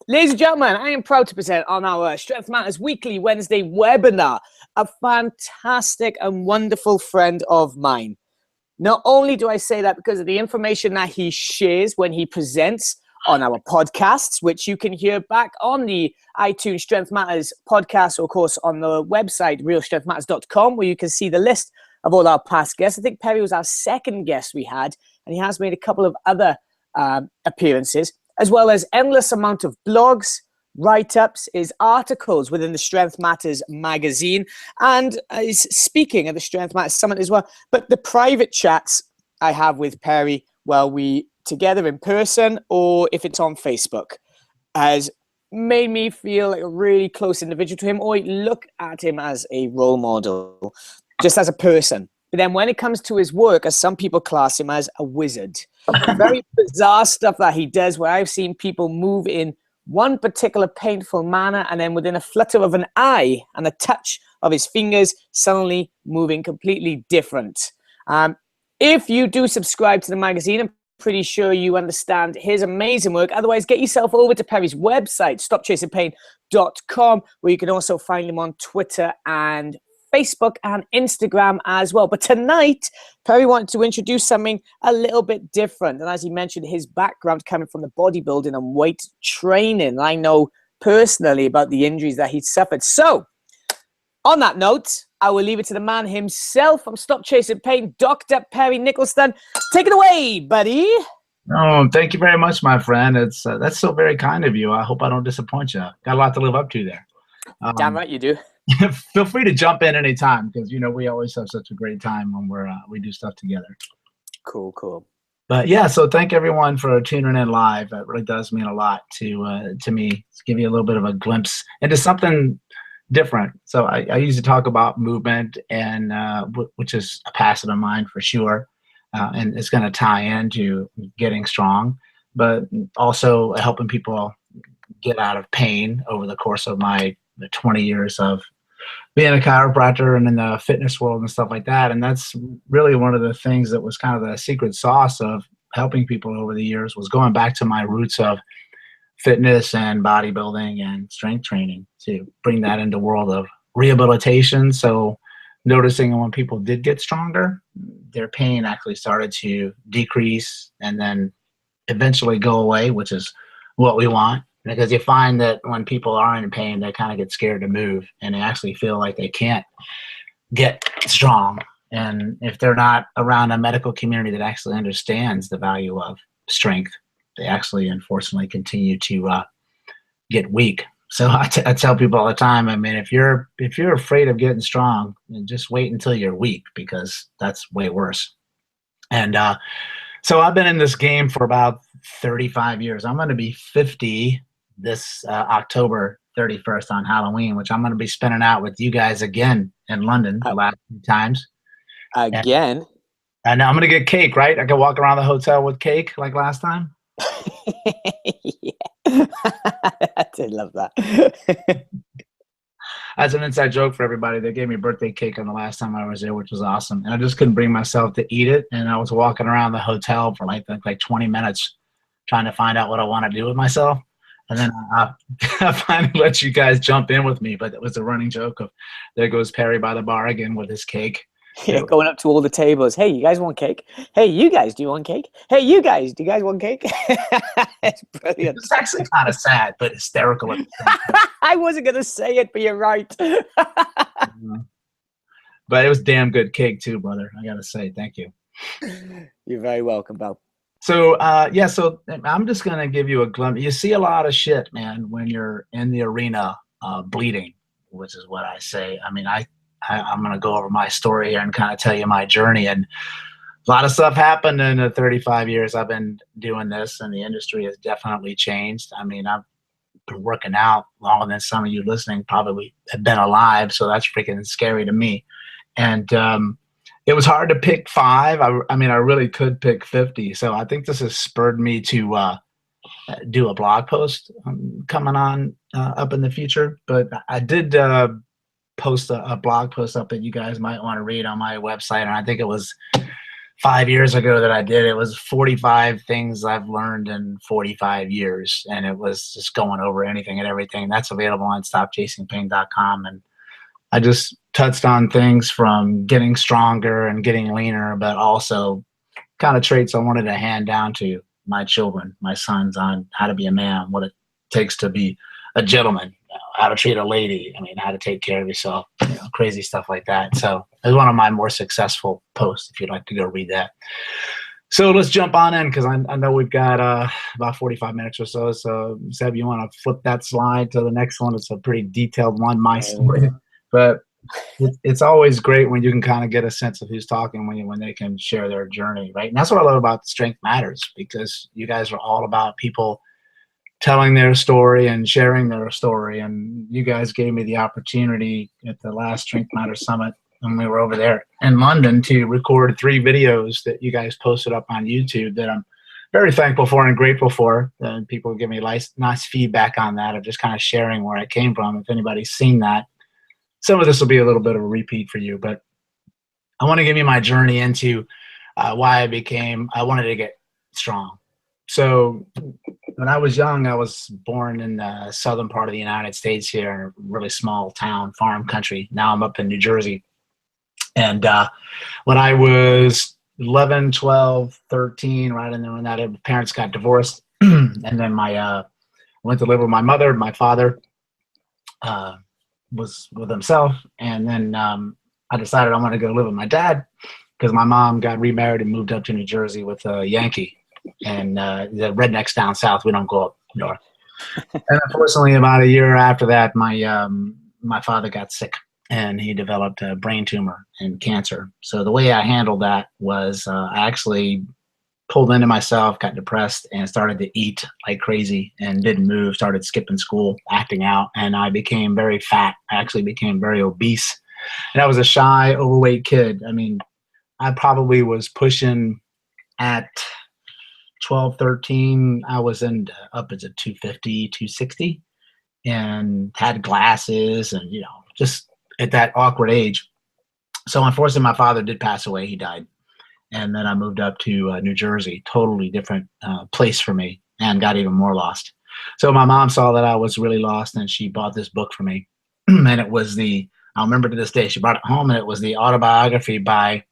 Ladies and gentlemen, I am proud to present on our Strength Matters Weekly Wednesday webinar a fantastic and wonderful friend of mine. Not only do I say that because of the information that he shares when he presents on our podcasts, which you can hear back on the iTunes Strength Matters podcast, or of course on the website realstrengthmatters.com, where you can see the list of all our past guests. I think Perry was our second guest we had, and he has made a couple of other appearances, as well as endless amount of blogs, write-ups, his articles within the Strength Matters magazine, and is speaking at the Strength Matters Summit as well. But the private chats I have with Perry while we together in person, or if it's on Facebook, has made me feel like a really close individual to him, or look at him as a role model, just as a person. But then when it comes to his work, as some people class him as a wizard, very bizarre stuff that he does, where I've seen people move in one particular painful manner, and then within a flutter of an eye and a touch of his fingers, suddenly moving completely different. If you do subscribe to the magazine, I'm pretty sure you understand his amazing work. Otherwise, get yourself over to Perry's website, stopchasingpain.com, where you can also find him on Twitter and Facebook and Instagram as well. But tonight, Perry wanted to introduce something a little bit different. And as he mentioned, his background coming from the bodybuilding and weight training. I know personally about the injuries that he'd suffered. So, on that note, I will leave it to the man himself from Stop Chasing Pain, Dr. Perry Nickleson. Take it away, buddy. Oh, thank you very much, my friend. That's so very kind of you. I hope I don't disappoint you. Got a lot to live up to there. Damn right you do. Feel free to jump in anytime, because we always have such a great time when we do stuff together. Cool. But yeah, so thank everyone for tuning in live. It really does mean a lot to me. To give you a little bit of a glimpse into something different. So I usually talk about movement, and which is a passion of mine for sure, and it's going to tie into getting strong, but also helping people get out of pain over the course of the 20 years of being a chiropractor and in the fitness world and stuff like that. And that's really one of the things that was kind of the secret sauce of helping people over the years, was going back to my roots of fitness and bodybuilding and strength training to bring that into world of rehabilitation. So noticing when people did get stronger, their pain actually started to decrease and then eventually go away, which is what we want. Because you find that when people are in pain, they kind of get scared to move, and they actually feel like they can't get strong. And if they're not around a medical community that actually understands the value of strength, they actually unfortunately continue to get weak. So I tell people all the time, I mean, if you're afraid of getting strong, just wait until you're weak, because that's way worse. And so I've been in this game for about 35 years. I'm going to be 50 this October 31st on Halloween, which I'm going to be spending out with you guys again in London the last few times. Again? And I'm going to get cake, right? I can walk around the hotel with cake like last time. Yeah. I did love that. That's an inside joke for everybody. They gave me birthday cake on the last time I was there, which was awesome. And I just couldn't bring myself to eat it. And I was walking around the hotel for like 20 minutes trying to find out what I want to do with myself. And then I finally let you guys jump in with me. But it was a running joke of, there goes Perry by the bar again with his cake. Yeah, going up to all the tables. Hey, you guys want cake? Hey, you guys, do you want cake? Hey, you guys, do you guys want cake? It's brilliant. It's actually kind of sad, but hysterical. I wasn't going to say it, but you're right. But it was damn good cake too, brother. I got to say, thank you. You're very welcome, Bill. So, yeah, so I'm just going to give you a glimpse. You see a lot of shit, man, when you're in the arena bleeding, which is what I say. I mean, I'm going to go over my story here and kind of tell you my journey. And a lot of stuff happened in the 35 years I've been doing this, and the industry has definitely changed. I mean, I've been working out longer than some of you listening probably have been alive, so that's freaking scary to me. And it was hard to pick 5. I mean, I really could pick 50. So I think this has spurred me to do a blog post coming on up in the future. But I did post a blog post up that you guys might want to read on my website, and I think it was 5 years ago that I did. It was 45 things I've learned in 45 years. And it was just going over anything and everything. That's available on stopchasingpain.com. And I just touched on things from getting stronger and getting leaner, but also kind of traits I wanted to hand down to my children, my sons, on how to be a man, what it takes to be a gentleman, how to treat a lady, how to take care of yourself, crazy stuff like that. So it's one of my more successful posts, if you'd like to go read that. So let's jump on in, because I know we've got about 45 minutes or so. So Seb, you want to flip that slide to the next one? It's a pretty detailed one, my story. But it's always great when you can kind of get a sense of who's talking when they can share their journey, right? And that's what I love about Strength Matters, because you guys are all about people telling their story and sharing their story. And you guys gave me the opportunity at the last Strength Matters Summit when we were over there in London to record 3 videos that you guys posted up on YouTube that I'm very thankful for and grateful for. And people give me nice feedback on that, of just kind of sharing where I came from. If anybody's seen that, some of this will be a little bit of a repeat for you, but I want to give you my journey into why I wanted to get strong. So when I was young, I was born in the southern part of the United States here, in a really small town, farm country. Now I'm up in New Jersey. And when I was 11, 12, 13, right in there when that, parents got divorced. And then I went to live with my mother. My father was with himself, and then I decided I wanted to go live with my dad, because my mom got remarried and moved up to New Jersey with a Yankee, and the rednecks down south, we don't go up north. And unfortunately, about a year after that, my father got sick, and he developed a brain tumor and cancer. So the way I handled that was I actually pulled into myself, got depressed, and started to eat like crazy and didn't move, started skipping school, acting out, and I became very fat. I actually became very obese. And I was a shy, overweight kid. I probably was pushing at 12, 13. I was in upwards of 250, 260, and had glasses and, just at that awkward age. So unfortunately, my father did pass away. He died. And then I moved up to New Jersey, totally different place for me, and got even more lost. So my mom saw that I was really lost, and she bought this book for me. And it was I'll remember to this day, she brought it home, and it was the autobiography by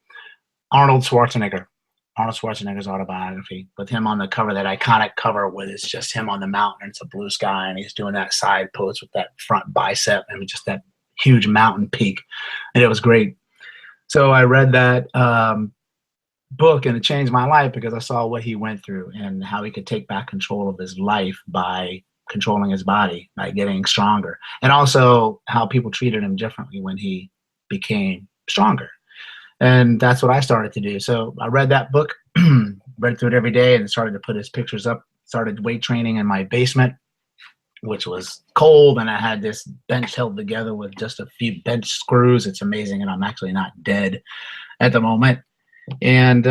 Arnold Schwarzenegger. Arnold Schwarzenegger's autobiography, with him on the cover, that iconic cover with it's just him on the mountain. It's a blue sky, and he's doing that side pose with that front bicep and just that huge mountain peak. And it was great. So I read that book, and it changed my life, because I saw what he went through and how he could take back control of his life by controlling his body, by getting stronger, and also how people treated him differently when he became stronger. And that's what I started to do. So I read that book, read through it every day, and started to put his pictures up, started weight training in my basement, which was cold, and I had this bench held together with just a few bench screws. It's amazing, and I'm actually not dead at the moment. And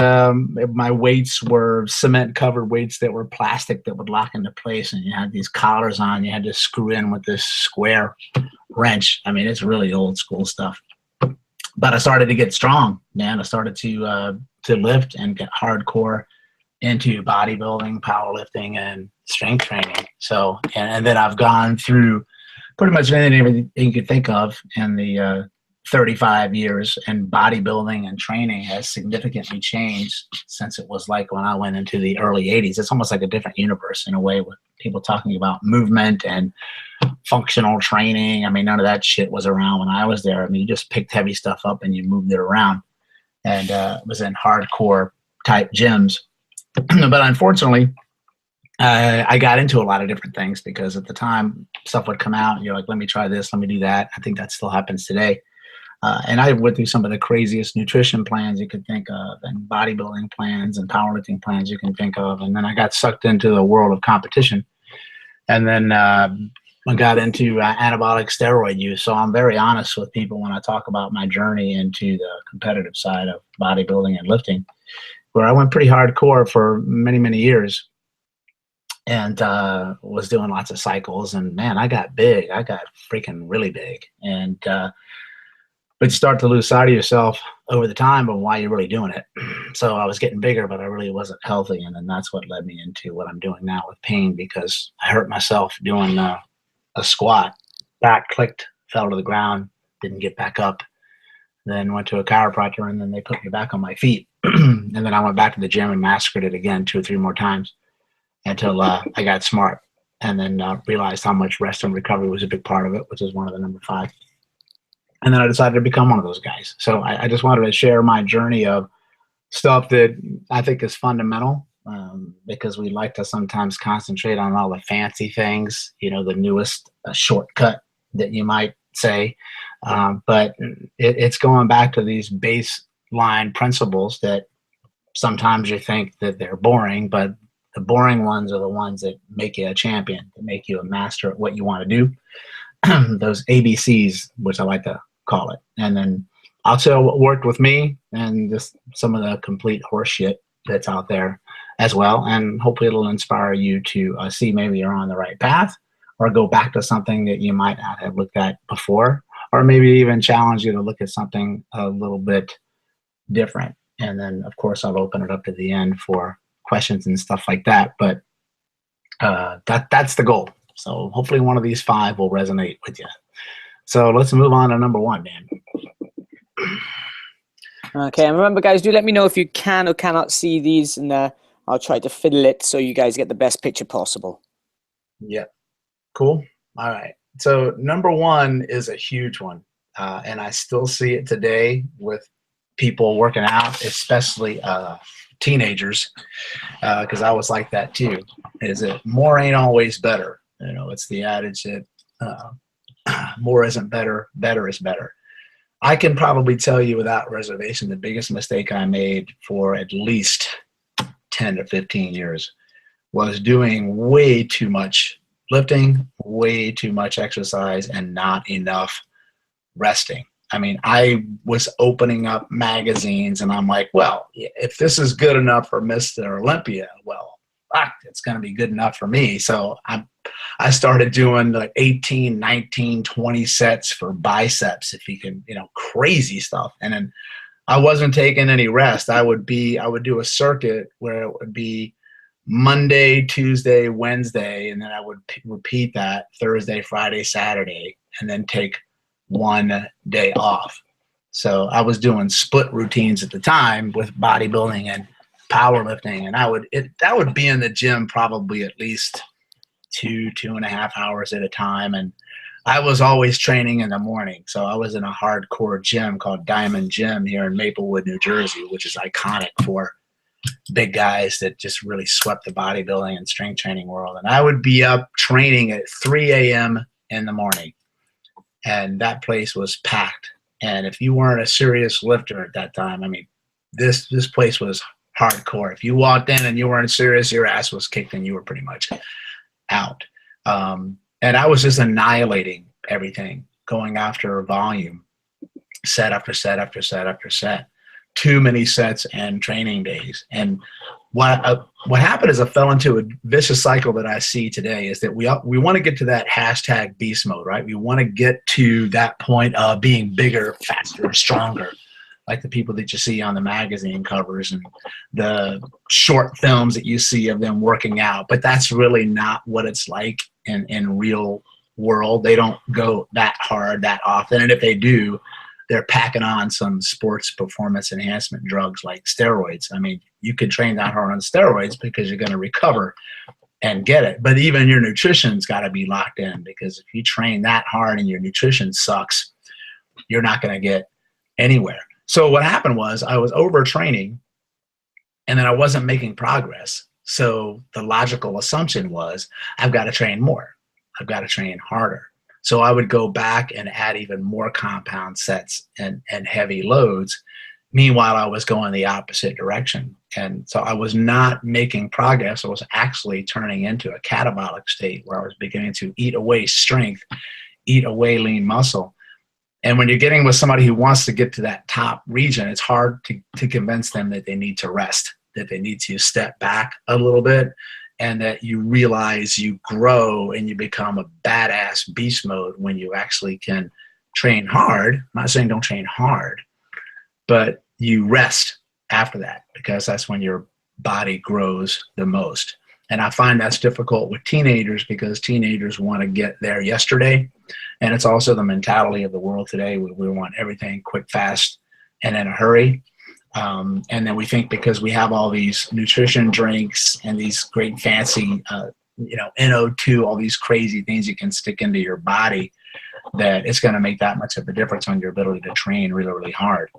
my weights were cement-covered weights that were plastic that would lock into place, and you had these collars on. You had to screw in with this square wrench. It's really old school stuff. But I started to get strong, man. I started to lift and get hardcore into bodybuilding, powerlifting, and strength training. So, and then I've gone through pretty much anything you could think of in the 35 years, and bodybuilding and training has significantly changed since it was like when I went into the early 80s. It's almost like a different universe in a way, with people talking about movement and functional training. None of that shit was around when I was there. You just picked heavy stuff up and you moved it around, and it was in hardcore type gyms. But unfortunately, I got into a lot of different things, because at the time stuff would come out and you're like, let me try this, let me do that. I think that still happens today. And I went through some of the craziest nutrition plans you could think of, and bodybuilding plans and powerlifting plans you can think of. And then I got sucked into the world of competition. And then I got into anabolic steroid use. So I'm very honest with people when I talk about my journey into the competitive side of bodybuilding and lifting, where I went pretty hardcore for many, many years, and was doing lots of cycles. And man, I got big. I got freaking really big. And But you start to lose sight of yourself over the time of why you're really doing it. So I was getting bigger, but I really wasn't healthy. And then that's what led me into what I'm doing now with pain, because I hurt myself doing a squat. Back clicked, fell to the ground, didn't get back up. Then went to a chiropractor, and then they put me back on my feet. And then I went back to the gym and massacred it again 2 or 3 more times until I got smart, and then realized how much rest and recovery was a big part of it, which is one of the number 5. And then I decided to become one of those guys. So I just wanted to share my journey of stuff that I think is fundamental, because we like to sometimes concentrate on all the fancy things, the newest shortcut that you might say. But it's going back to these baseline principles that sometimes you think that they're boring, but the boring ones are the ones that make you a champion, that make you a master at what you want to do. Those ABCs, which I like to call it. And then I'll tell what worked with me and just some of the complete horseshit that's out there as well. And hopefully it'll inspire you to see maybe you're on the right path, or go back to something that you might not have looked at before, or maybe even challenge you to look at something a little bit different. And then, of course, I'll open it up to the end for questions and stuff like that. But that's the goal. So hopefully one of these 5 will resonate with you. So let's move on to number 1, Dan. Okay, and remember, guys, do let me know if you can or cannot see these, and I'll try to fiddle it so you guys get the best picture possible. Yep. Cool. All right. So number 1 is a huge one, and I still see it today with people working out, especially teenagers, because I was like that too. Is that more ain't always better? It's the adage that more isn't better, better is better. I can probably tell you without reservation the biggest mistake I made for at least 10 to 15 years was doing way too much lifting, way too much exercise, and not enough resting. I mean, I was opening up magazines and I'm like, well, if this is good enough for Mr. Olympia, well, it's going to be good enough for me. So I started doing like 18, 19, 20 sets for biceps, if you can, crazy stuff. And then I wasn't taking any rest. I would do a circuit where it would be Monday, Tuesday, Wednesday, and then I would repeat that Thursday, Friday, Saturday, and then take 1 day off. So I was doing split routines at the time with bodybuilding and powerlifting, and that would be in the gym probably at least 2.5 hours at a time. And I was always training in the morning. So I was in a hardcore gym called Diamond Gym here in Maplewood, New Jersey, which is iconic for big guys that just really swept the bodybuilding and strength training world. And I would be up training at 3 a.m. in the morning, and that place was packed. And if you weren't a serious lifter at that time, I mean, this place was hardcore. If you walked in and you weren't serious, your ass was kicked and you were pretty much out. And I was just annihilating everything, going after volume, set after set after set after set. Too many sets and training days. And what happened is I fell into a vicious cycle that I see today, is that we want to get to that hashtag beast mode, right? We want to get to that point of being bigger, faster, stronger, like the people that you see on the magazine covers and the short films that you see of them working out. But that's really not what it's like in real world. They don't go that hard that often. And if they do, they're packing on some sports performance enhancement drugs like steroids. I mean, you could train that hard on steroids because you're going to recover and get it. But even your nutrition's got to be locked in, because if you train that hard and your nutrition sucks, you're not going to get anywhere. So what happened was I was overtraining, and then I wasn't making progress. So the logical assumption was I've got to train more. I've got to train harder. So I would go back and add even more compound sets and heavy loads. Meanwhile, I was going the opposite direction. And so I was not making progress. I was actually turning into a catabolic state where I was beginning to eat away strength, eat away lean muscle. And when you're getting with somebody who wants to get to that top region, it's hard to convince them that they need to rest, that they need to step back a little bit, and that you realize you grow and you become a badass beast mode when you actually can train hard. I'm not saying don't train hard, but you rest after that, because that's when your body grows the most. And I find that's difficult with teenagers, because teenagers want to get there yesterday. And it's also the mentality of the world today. We want everything quick, fast, and in a hurry. And then we think because we have all these nutrition drinks and these great fancy, NO2, all these crazy things you can stick into your body, that it's going to make that much of a difference on your ability to train really, really hard.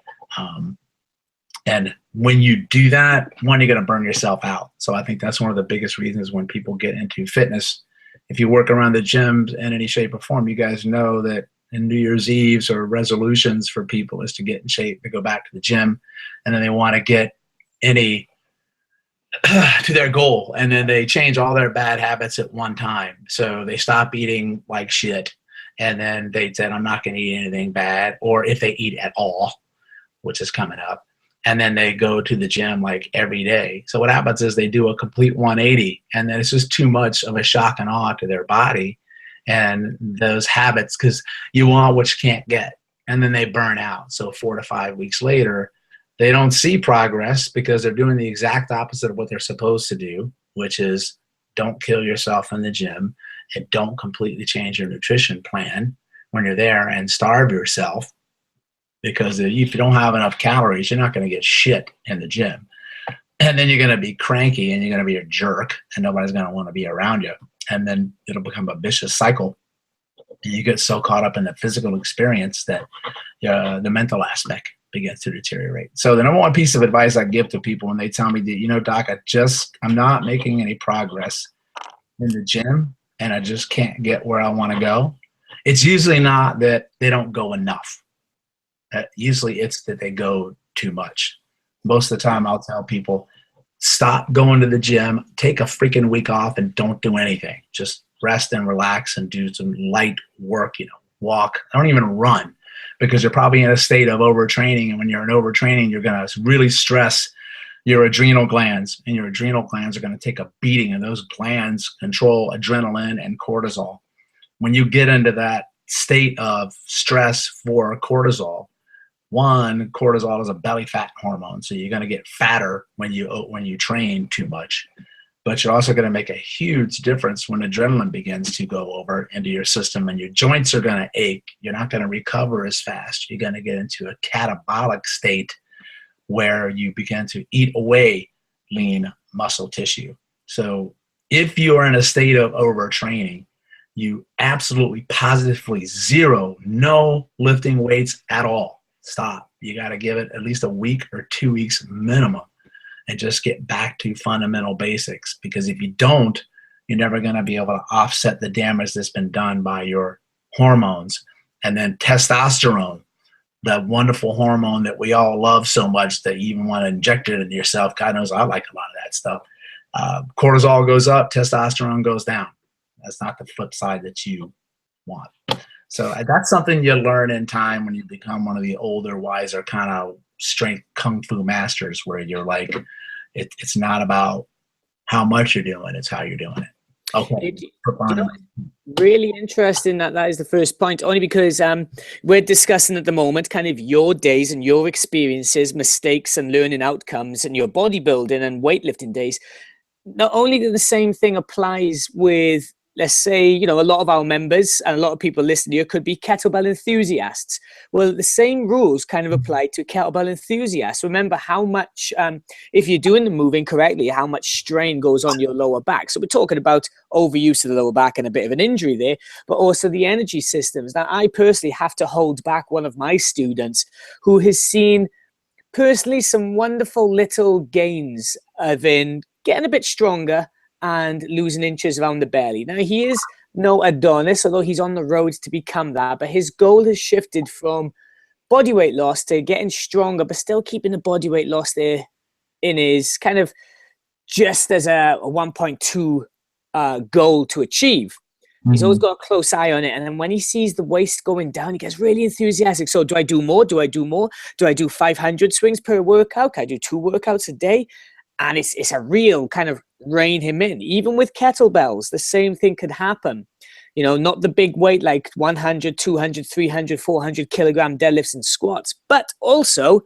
And when you do that, one, you're going to burn yourself out. So I think that's one of the biggest reasons when people get into fitness. If you work around the gym in any shape or form, you guys know that in New Year's Eves or resolutions for people is to get in shape, to go back to the gym, and then they want to get to their goal, and then they change all their bad habits at one time. So they stop eating like shit, and then they said, I'm not going to eat anything bad, or if they eat at all, which is coming up, and then they go to the gym like every day. So what happens is they do a complete 180, and then it's just too much of a shock and awe to their body and those habits, because you want what you can't get, and then they burn out. So 4 to 5 weeks later, they don't see progress because they're doing the exact opposite of what they're supposed to do, which is don't kill yourself in the gym and don't completely change your nutrition plan when you're there and starve yourself, because if you don't have enough calories, you're not going to get shit in the gym. And then you're going to be cranky and you're going to be a jerk and nobody's going to want to be around you. And then it'll become a vicious cycle. And you get so caught up in the physical experience that the mental aspect begins to deteriorate. So the number one piece of advice I give to people when they tell me that, Doc, I'm not making any progress in the gym and I just can't get where I want to go, it's usually not that they don't go enough. Usually it's that they go too much. Most of the time I'll tell people, stop going to the gym, take a freaking week off and don't do anything. Just rest and relax and do some light work, walk. I don't even run, because you're probably in a state of overtraining. And when you're in overtraining, you're going to really stress your adrenal glands, and your adrenal glands are going to take a beating, and those glands control adrenaline and cortisol. When you get into that state of stress for cortisol, one, cortisol is a belly fat hormone, so you're going to get fatter when you train too much. But you're also going to make a huge difference when adrenaline begins to go over into your system, and your joints are going to ache. You're not going to recover as fast. You're going to get into a catabolic state where you begin to eat away lean muscle tissue. So if you are in a state of overtraining, you absolutely positively no lifting weights at all. Stop. You got to give it at least a week or 2 weeks minimum and just get back to fundamental basics, because if you don't, you're never going to be able to offset the damage that's been done by your hormones. And then testosterone, that wonderful hormone that we all love so much that you even want to inject it into yourself. God knows I like a lot of that stuff. Cortisol goes up, testosterone goes down. That's not the flip side that you want. So that's something you learn in time when you become one of the older, wiser kind of strength kung fu masters, where you're like, it's not about how much you're doing, it's how you're doing it. Okay. Really interesting that is the first point, only because we're discussing at the moment kind of your days and your experiences, mistakes and learning outcomes, and your bodybuilding and weightlifting days. Not only that the same thing applies with, let's say, a lot of our members and a lot of people listening here could be kettlebell enthusiasts. Well, the same rules kind of apply to kettlebell enthusiasts. Remember how much, if you're doing the moving correctly, how much strain goes on your lower back. So we're talking about overuse of the lower back and a bit of an injury there, but also the energy systems. Now, I personally have to hold back one of my students who has seen personally some wonderful little gains in getting a bit stronger and losing inches around the belly. Now, he is no Adonis, although he's on the road to become that, but his goal has shifted from body weight loss to getting stronger, but still keeping the body weight loss there in his kind of just as a 1.2 goal to achieve. He's always got a close eye on it. And then when he sees the waist going down, he gets really enthusiastic. So do I do more? Do I do more? Do I do 500 swings per workout? Can I do 2 workouts a day? And it's a real kind of rein him in. Even with kettlebells, the same thing could happen. You know, not the big weight like 100, 200, 300, 400 kilogram deadlifts and squats, but also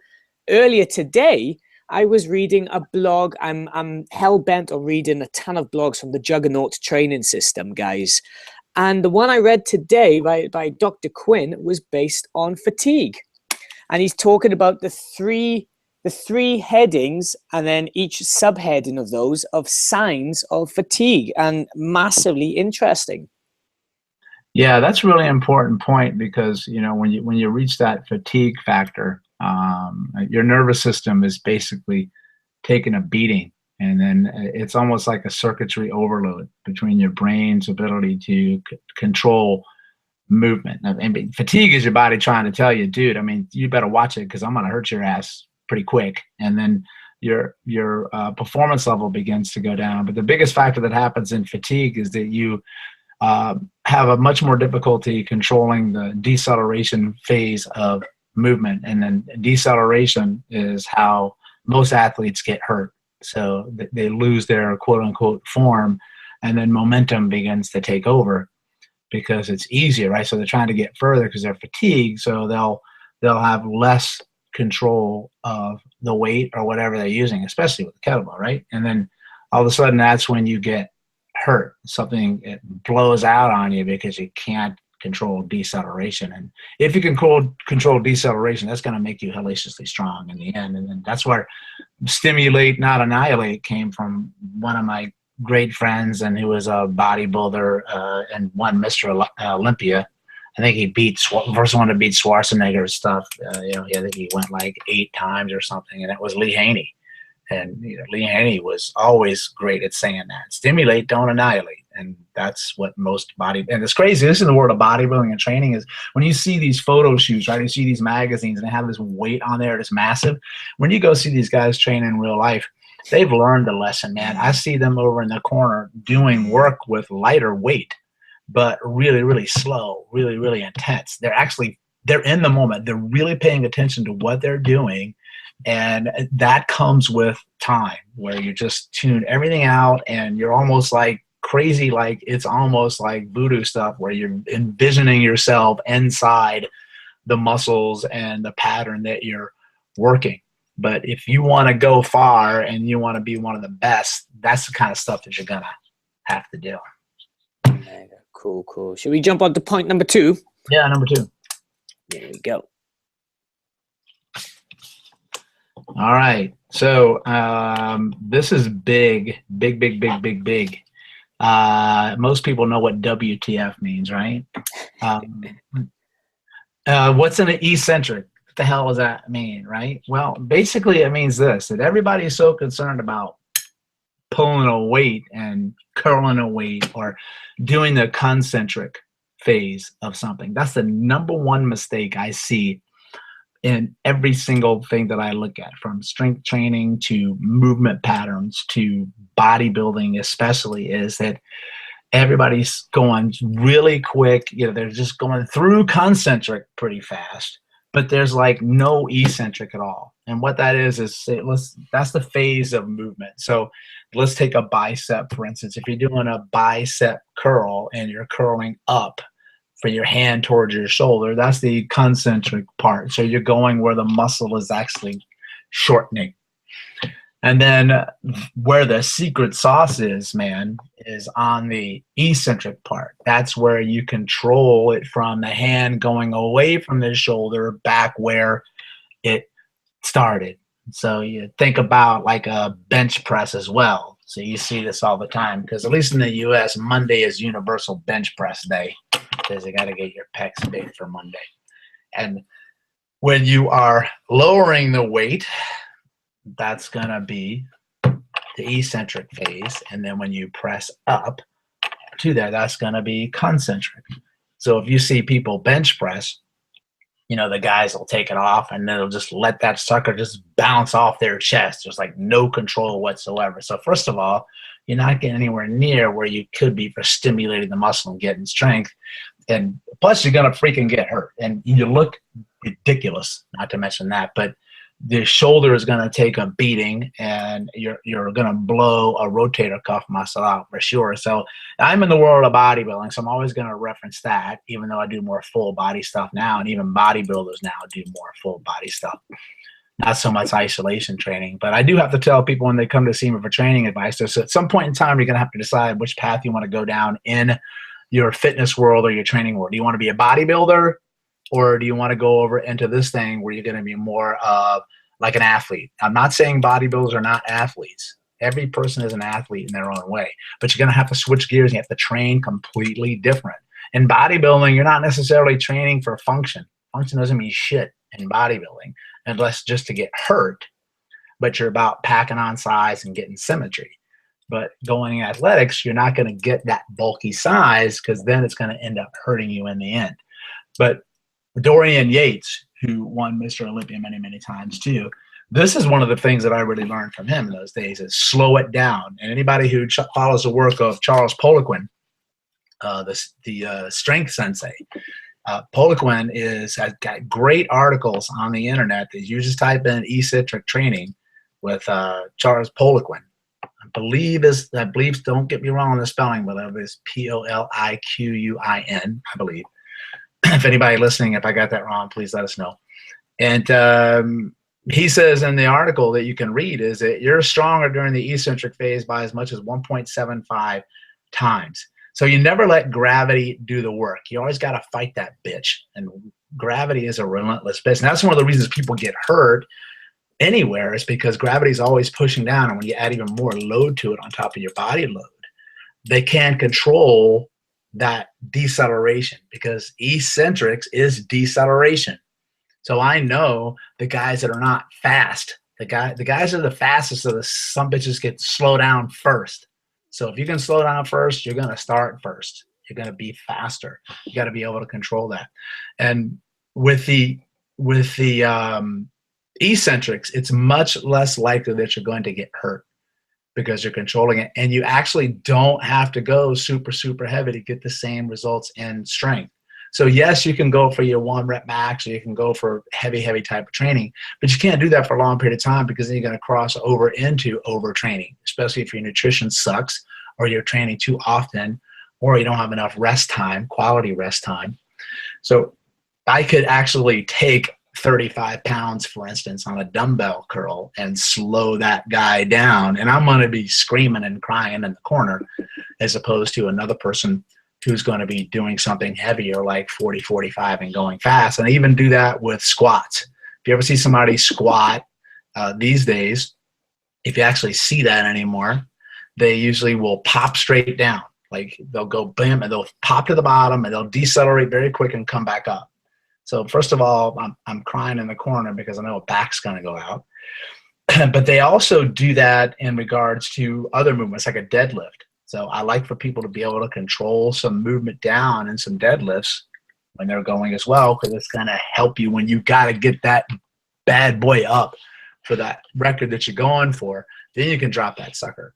earlier today, I was reading a blog. I'm hell-bent on reading a ton of blogs from the Juggernaut training system, guys. And the one I read today by Dr. Quinn was based on fatigue. And he's talking about the three headings and then each subheading of those of signs of fatigue, and massively interesting. Yeah, that's a really important point because, you know, when you reach that fatigue factor, your nervous system is basically taking a beating, and then it's almost like a circuitry overload between your brain's ability to control movement. And fatigue is your body trying to tell you, dude, I mean, you better watch it because I'm going to hurt your ass pretty quick. And then your performance level begins to go down. But the biggest factor that happens in fatigue is that you have a much more difficulty controlling the deceleration phase of movement. And then deceleration is how most athletes get hurt. So they lose their quote unquote form, and then momentum begins to take over because it's easier, right? So they're trying to get further because they're fatigued. So they'll have less control of the weight or whatever they're using, especially with the kettlebell, right? And then all of a sudden that's when you get hurt. Something, it blows out on you because you can't control deceleration. And if you can control deceleration, that's going to make you hellaciously strong in the end. And then that's where stimulate, not annihilate came from. One of my great friends, and who was a bodybuilder and won Mr. Olympia. I think he beat first one to beat Schwarzenegger and stuff. You know, I think he went like 8 times or something, and it was Lee Haney. And you know, Lee Haney was always great at saying that: stimulate, don't annihilate. And that's what most and it's crazy. This is the world of bodybuilding and training, is when you see these photo shoots, right? You see these magazines and they have this weight on there, this massive. When you go see these guys train in real life, they've learned the lesson, man. I see them over in the corner doing work with lighter weight, but really, really slow, really, really intense. They're in the moment. They're really paying attention to what they're doing. And that comes with time, where you just tune everything out and you're almost like crazy, like it's almost like voodoo stuff, where you're envisioning yourself inside the muscles and the pattern that you're working. But if you want to go far and you want to be one of the best, that's the kind of stuff that you're going to have to do. Cool. Should we jump on to point number 2? Yeah, number 2. There we go. All right. So this is big. Most people know what WTF means, right? What's an eccentric? What the hell does that mean, right? Well, basically it means this: that everybody is so concerned about pulling a weight and curling a weight or doing the concentric phase of something. That's the number one mistake I see in every single thing that I look at, from strength training to movement patterns to bodybuilding especially, is that everybody's going really quick. You know, they're just going through concentric pretty fast, but there's like no eccentric at all. And what that is that's the phase of movement. So let's take a bicep, for instance. If you're doing a bicep curl and you're curling up for your hand towards your shoulder, that's the concentric part. So you're going where the muscle is actually shortening. And then where the secret sauce is, man, is on the eccentric part. That's where you control it from the hand going away from the shoulder back where it started. So you think about like a bench press as well. So you see this all the time, because at least in the US, Monday is Universal Bench Press Day, because you got to get your pecs big for Monday. And when you are lowering the weight, that's going to be the eccentric phase. And then when you press up to there, that's going to be concentric. So if you see people bench press, you know, the guys will take it off and then they'll just let that sucker just bounce off their chest. There's like no control whatsoever. So first of all, you're not getting anywhere near where you could be for stimulating the muscle and getting strength. And plus you're going to freaking get hurt and you look ridiculous, not to mention that. But the shoulder is going to take a beating, and you're going to blow a rotator cuff muscle out for sure. So I'm in the world of bodybuilding, so I'm always going to reference that, even though I do more full body stuff now, and even bodybuilders now do more full body stuff. Not so much isolation training, but I do have to tell people when they come to see me for training advice, so at some point in time, you're going to have to decide which path you want to go down in your fitness world or your training world. Do you want to be a bodybuilder, or do you want to go over into this thing where you're going to be more of like an athlete? I'm not saying bodybuilders are not athletes. Every person is an athlete in their own way, but you're going to have to switch gears and you have to train completely different. In bodybuilding, you're not necessarily training for function. Function doesn't mean shit in bodybuilding, unless just to get hurt, but you're about packing on size and getting symmetry. But going in athletics, you're not going to get that bulky size, because then it's going to end up hurting you in the end. But Dorian Yates, who won Mr. Olympia many, many times too, this is one of the things that I really learned from him in those days, is slow it down. And anybody who follows the work of Charles Poliquin, the strength sensei, Poliquin has got great articles on the internet that you just type in eccentric training with Charles Poliquin. I believe, don't get me wrong on the spelling, but it is Poliquin, I believe. If anybody listening, if I got that wrong, please let us know. And he says in the article that you can read is that you're stronger during the eccentric phase by as much as 1.75 times. So you never let gravity do the work. You always got to fight that bitch. And gravity is a relentless bitch. And that's one of the reasons people get hurt anywhere, is because gravity is always pushing down. And when you add even more load to it on top of your body load, they can't control that deceleration, because eccentrics is deceleration. So I know the guys that are not fast, the guys that are the fastest, so some bitches get slow down first. So if you can slow down first, you're going to start first. You're going to be faster. You got to be able to control that. And with the eccentrics, it's much less likely that you're going to get hurt, because you're controlling it, and you actually don't have to go super, super heavy to get the same results in strength. So yes, you can go for your 1 rep max, or you can go for heavy type of training, but you can't do that for a long period of time, because then you're going to cross over into overtraining, especially if your nutrition sucks, or you're training too often, or you don't have enough rest time, quality rest time. So I could actually take 35 pounds, for instance, on a dumbbell curl and slow that guy down, and I'm going to be screaming and crying in the corner, as opposed to another person who's going to be doing something heavier like 40, 45 and going fast. And I even do that with squats. If you ever see somebody squat these days, if you actually see that anymore, they usually will pop straight down. Like they'll go bam, and they'll pop to the bottom, and they'll decelerate very quick and come back up. So first of all, I'm crying in the corner, because I know a back's going to go out. But they also do that in regards to other movements, like a deadlift. So I like for people to be able to control some movement down and some deadlifts when they're going as well, because it's going to help you when you got to get that bad boy up for that record that you're going for. Then you can drop that sucker.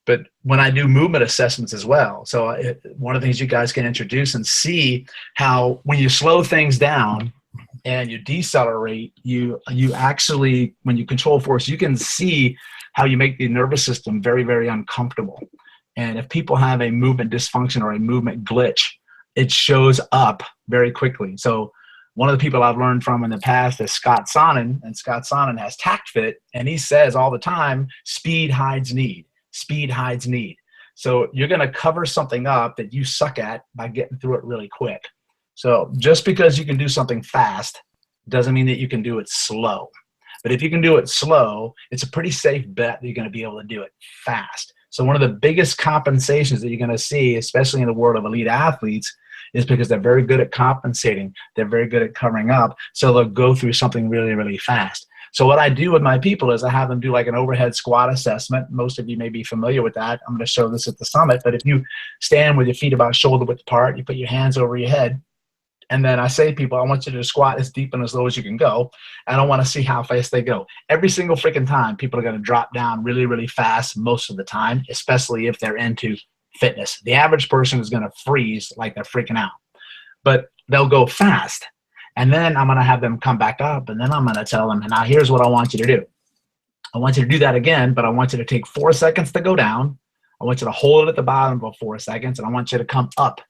But when I do movement assessments as well, so one of the things you guys can introduce and see how when you slow things down and you decelerate, you actually, when you control force, you can see how you make the nervous system very, very uncomfortable. And if people have a movement dysfunction or a movement glitch, it shows up very quickly. So one of the people I've learned from in the past is Scott Sonnen, and Scott Sonnen has TactFit, and he says all the time, speed hides need. Speed hides need. So you're going to cover something up that you suck at by getting through it really quick. So just because you can do something fast doesn't mean that you can do it slow. But if you can do it slow, it's a pretty safe bet that you're going to be able to do it fast. So one of the biggest compensations that you're going to see, especially in the world of elite athletes, is because they're very good at compensating. They're very good at covering up. So they'll go through something really, really fast. So what I do with my people is I have them do like an overhead squat assessment. Most of you may be familiar with that. I'm going to show this at the summit. But if you stand with your feet about shoulder width apart, you put your hands over your head, and then I say to people, I want you to squat as deep and as low as you can go. I don't want to see how fast they go. Every single freaking time, people are going to drop down really, really fast most of the time, especially if they're into fitness. The average person is going to freeze like they're freaking out. But they'll go fast. And then I'm going to have them come back up, and then I'm going to tell them, now here's what I want you to do. I want you to do that again, but I want you to take 4 seconds to go down. I want you to hold it at the bottom for 4 seconds, and I want you to come up,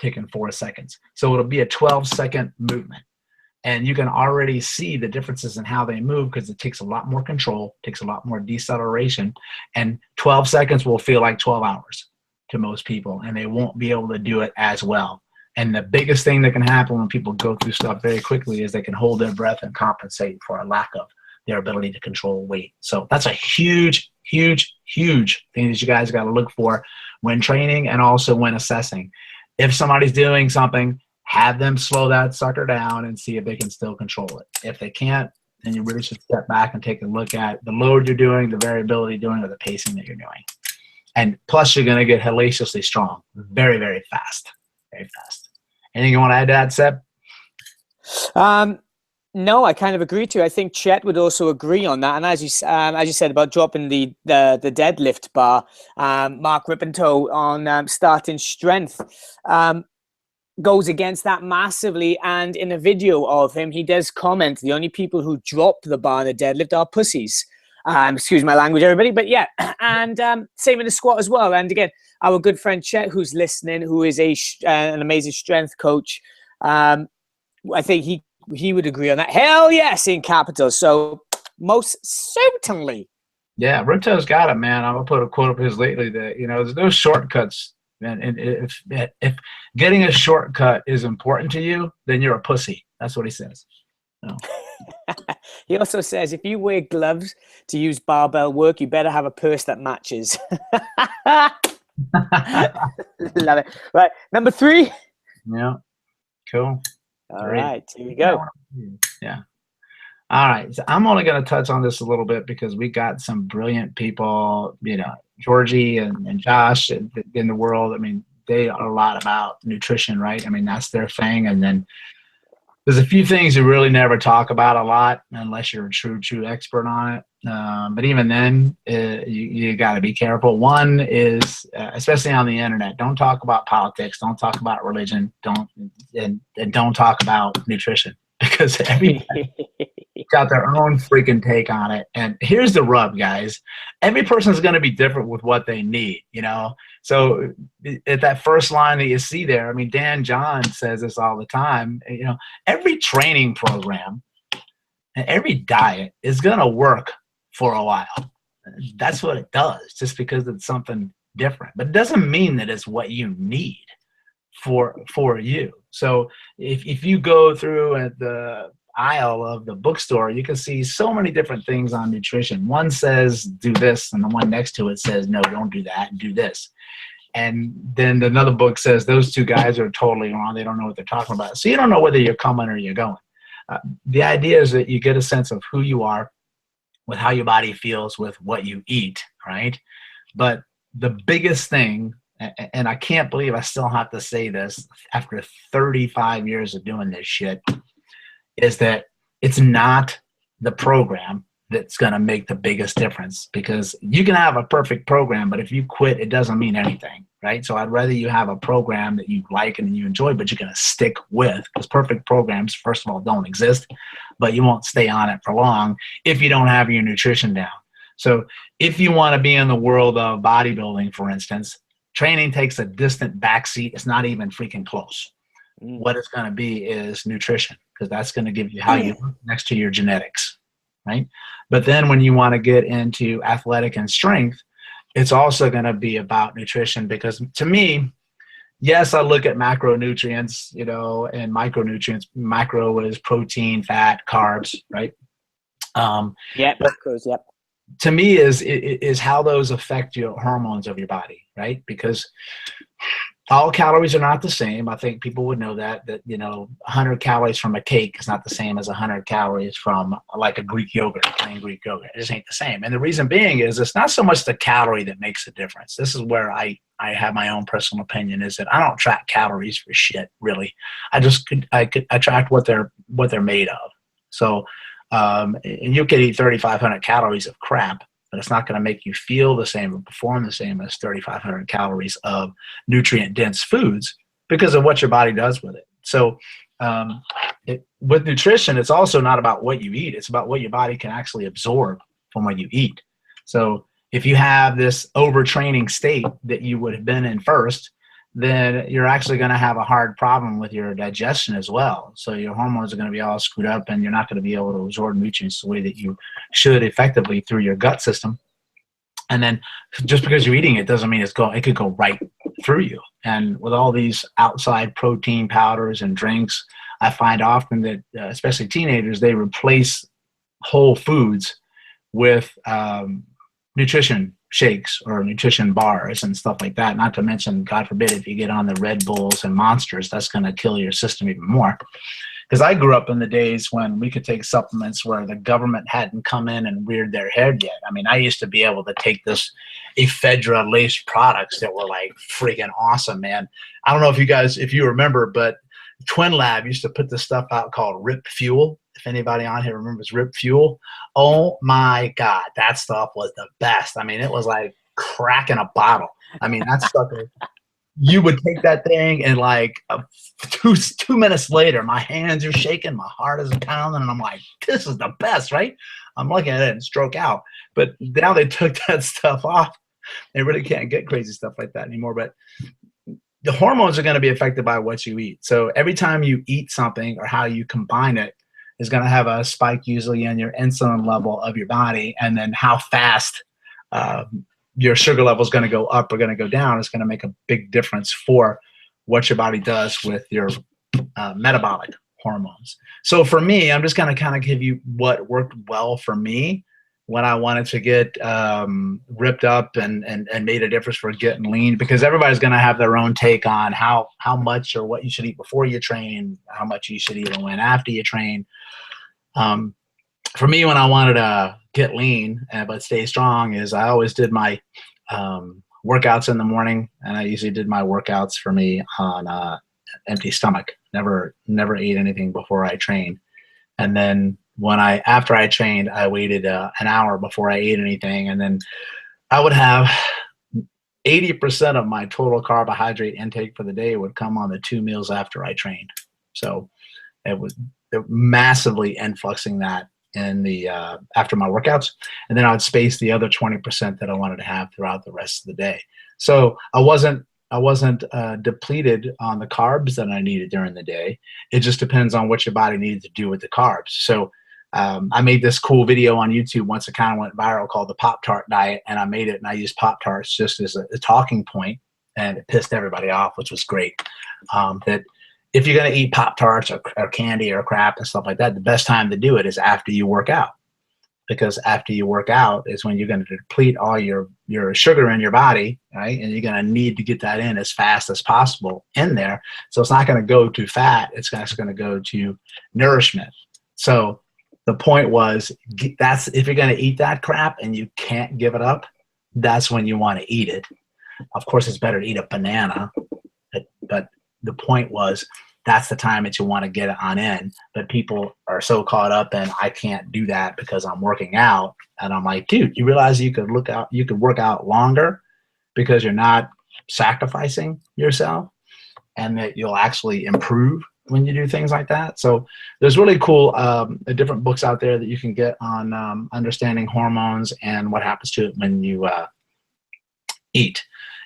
taking 4 seconds. So it'll be a 12-second movement. And you can already see the differences in how they move because it takes a lot more control, takes a lot more deceleration, and 12 seconds will feel like 12 hours to most people, and they won't be able to do it as well. And the biggest thing that can happen when people go through stuff very quickly is they can hold their breath and compensate for a lack of their ability to control weight. So that's a huge, huge, huge thing that you guys got to look for when training and also when assessing. If somebody's doing something, have them slow that sucker down and see if they can still control it. If they can't, then you really should step back and take a look at the load you're doing, the variability you're doing, or the pacing that you're doing. And plus, you're going to get hellaciously strong very, very fast. Very fast. Anything you want to add to that, Seb? No, I kind of agree too. I think Chet would also agree on that. And as you said about dropping the deadlift bar, Mark Rippentoe on starting strength goes against that massively. And in a video of him, he does comment, the only people who drop the bar in the deadlift are pussies. Excuse my language, everybody. But yeah, and same in the squat as well. And again, our good friend Chet, who's listening, who is an amazing strength coach, I think he would agree on that. Hell yes, in capital. So most certainly. Yeah, Ripto's got it, man. I'm gonna put a quote of his lately that, there's no shortcuts. And if getting a shortcut is important to you, then you're a pussy. That's what he says. No. He also says, if you wear gloves to use barbell work, you better have a purse that matches. Love it. Right, number 3. Yeah, cool. All right, here we go. Yeah. All right, so I'm only going to touch on this a little bit because we got some brilliant people, Georgie and Josh in the world. I mean, they are a lot about nutrition, right? I mean, that's their thing. And then there's a few things you really never talk about a lot unless you're a true expert on it. But even then, you got to be careful. One is, especially on the internet, don't talk about politics, don't talk about religion, don't talk about nutrition, because everybody got their own freaking take on it. And here's the rub, guys. Every person's going to be different with what they need, So at that first line that you see there, I mean, Dan John says this all the time, every training program and every diet is going to work for a while. That's what it does, just because it's something different. But it doesn't mean that it's what you need for you. So if you go through at the aisle of the bookstore, you can see so many different things on nutrition. One says do this, and the one next to it says no, don't do that, do this. And then another book says those two guys are totally wrong. They don't know what they're talking about. So you don't know whether you're coming or you're going. The idea is that you get a sense of who you are with how your body feels with what you eat, right? But the biggest thing, and I can't believe I still have to say this after 35 years of doing this shit, is that it's not the program that's going to make the biggest difference, because you can have a perfect program, but if you quit, it doesn't mean anything, right? So I'd rather you have a program that you like and you enjoy, but you're going to stick with, because perfect programs, first of all, don't exist, but you won't stay on it for long if you don't have your nutrition down. So if you want to be in the world of bodybuilding, for instance, training takes a distant backseat. It's not even freaking close. What it's going to be is nutrition, because that's going to give you how you look next to your genetics, right? But then when you want to get into athletic and strength, it's also going to be about nutrition, because to me, yes, I look at macronutrients, and micronutrients. Macro is protein, fat, carbs, right? Macros, yep. To me is how those affect your hormones of your body, right? Because all calories are not the same. I think people would know that 100 calories from a cake is not the same as 100 calories from like a Greek yogurt, plain Greek yogurt. It just ain't the same. And the reason being is it's not so much the calorie that makes a difference. This is where I have my own personal opinion, is that I don't track calories for shit, really. I track what they're made of. So, and you could eat 3,500 calories of crap, but it's not going to make you feel the same or perform the same as 3,500 calories of nutrient-dense foods, because of what your body does with it. So with nutrition, it's also not about what you eat. It's about what your body can actually absorb from what you eat. So if you have this overtraining state that you would have been in first, then you're actually going to have a hard problem with your digestion as well. So your hormones are going to be all screwed up, and you're not going to be able to absorb nutrients the way that you should effectively through your gut system. And then just because you're eating it doesn't mean it could go right through you. And with all these outside protein powders and drinks, I find often that, especially teenagers, they replace whole foods with nutrition shakes or nutrition bars and stuff like that. Not to mention, God forbid, if you get on the Red Bulls and Monsters, that's going to kill your system even more. Because I grew up in the days when we could take supplements where the government hadn't come in and reared their head yet. I mean, I used to be able to take this ephedra-laced products that were like freaking awesome, man. I don't know if you remember, but Twin Lab used to put this stuff out called Rip Fuel. If anybody on here remembers Rip Fuel, oh my God, that stuff was the best. I mean, it was like cracking a bottle. I mean, that stuff, you would take that thing and like 2 minutes later, my hands are shaking, my heart is pounding, and I'm like, this is the best, right? I'm looking at it and stroke out. But now they took that stuff off. They really can't get crazy stuff like that anymore. But the hormones are going to be affected by what you eat. So every time you eat something or how you combine it is going to have a spike usually in your insulin level of your body, and then how fast your sugar level is going to go up or going to go down is going to make a big difference for what your body does with your metabolic hormones. So for me, I'm just going to kind of give you what worked well for me when I wanted to get ripped up and made a difference for getting lean, because everybody's going to have their own take on how much or what you should eat before you train, how much you should eat and when after you train. For me, when I wanted to get lean but stay strong, is I always did my workouts in the morning, and I usually did my workouts for me on empty stomach. Never ate anything before I trained. And then after I trained, I waited an hour before I ate anything, and then I would have 80% of my total carbohydrate intake for the day would come on the 2 meals after I trained. So it was massively influxing that in the after my workouts, and then I would space the other 20% that I wanted to have throughout the rest of the day. So I wasn't depleted on the carbs that I needed during the day. It just depends on what your body needed to do with the carbs. So I made this cool video on YouTube once it kind of went viral called the Pop-Tart diet, and I made it and I used Pop-Tarts just as a talking point, and it pissed everybody off, which was great. That if you're going to eat Pop-Tarts or candy or crap and stuff like that, the best time to do it is after you work out. Because after you work out is when you're going to deplete all your sugar in your body, right? And you're going to need to get that in as fast as possible in there. So it's not going to go to fat. It's going to go to nourishment. So the point was, that's if you're going to eat that crap and you can't give it up, that's when you want to eat it. Of course, it's better to eat a banana. But the point was, that's the time that you want to get it on in. But people are so caught up in, I can't do that because I'm working out. And I'm like, dude, you realize you could work out longer because you're not sacrificing yourself, and that you'll actually improve when you do things like that. So there's really cool different books out there that you can get on understanding hormones and what happens to it when you eat.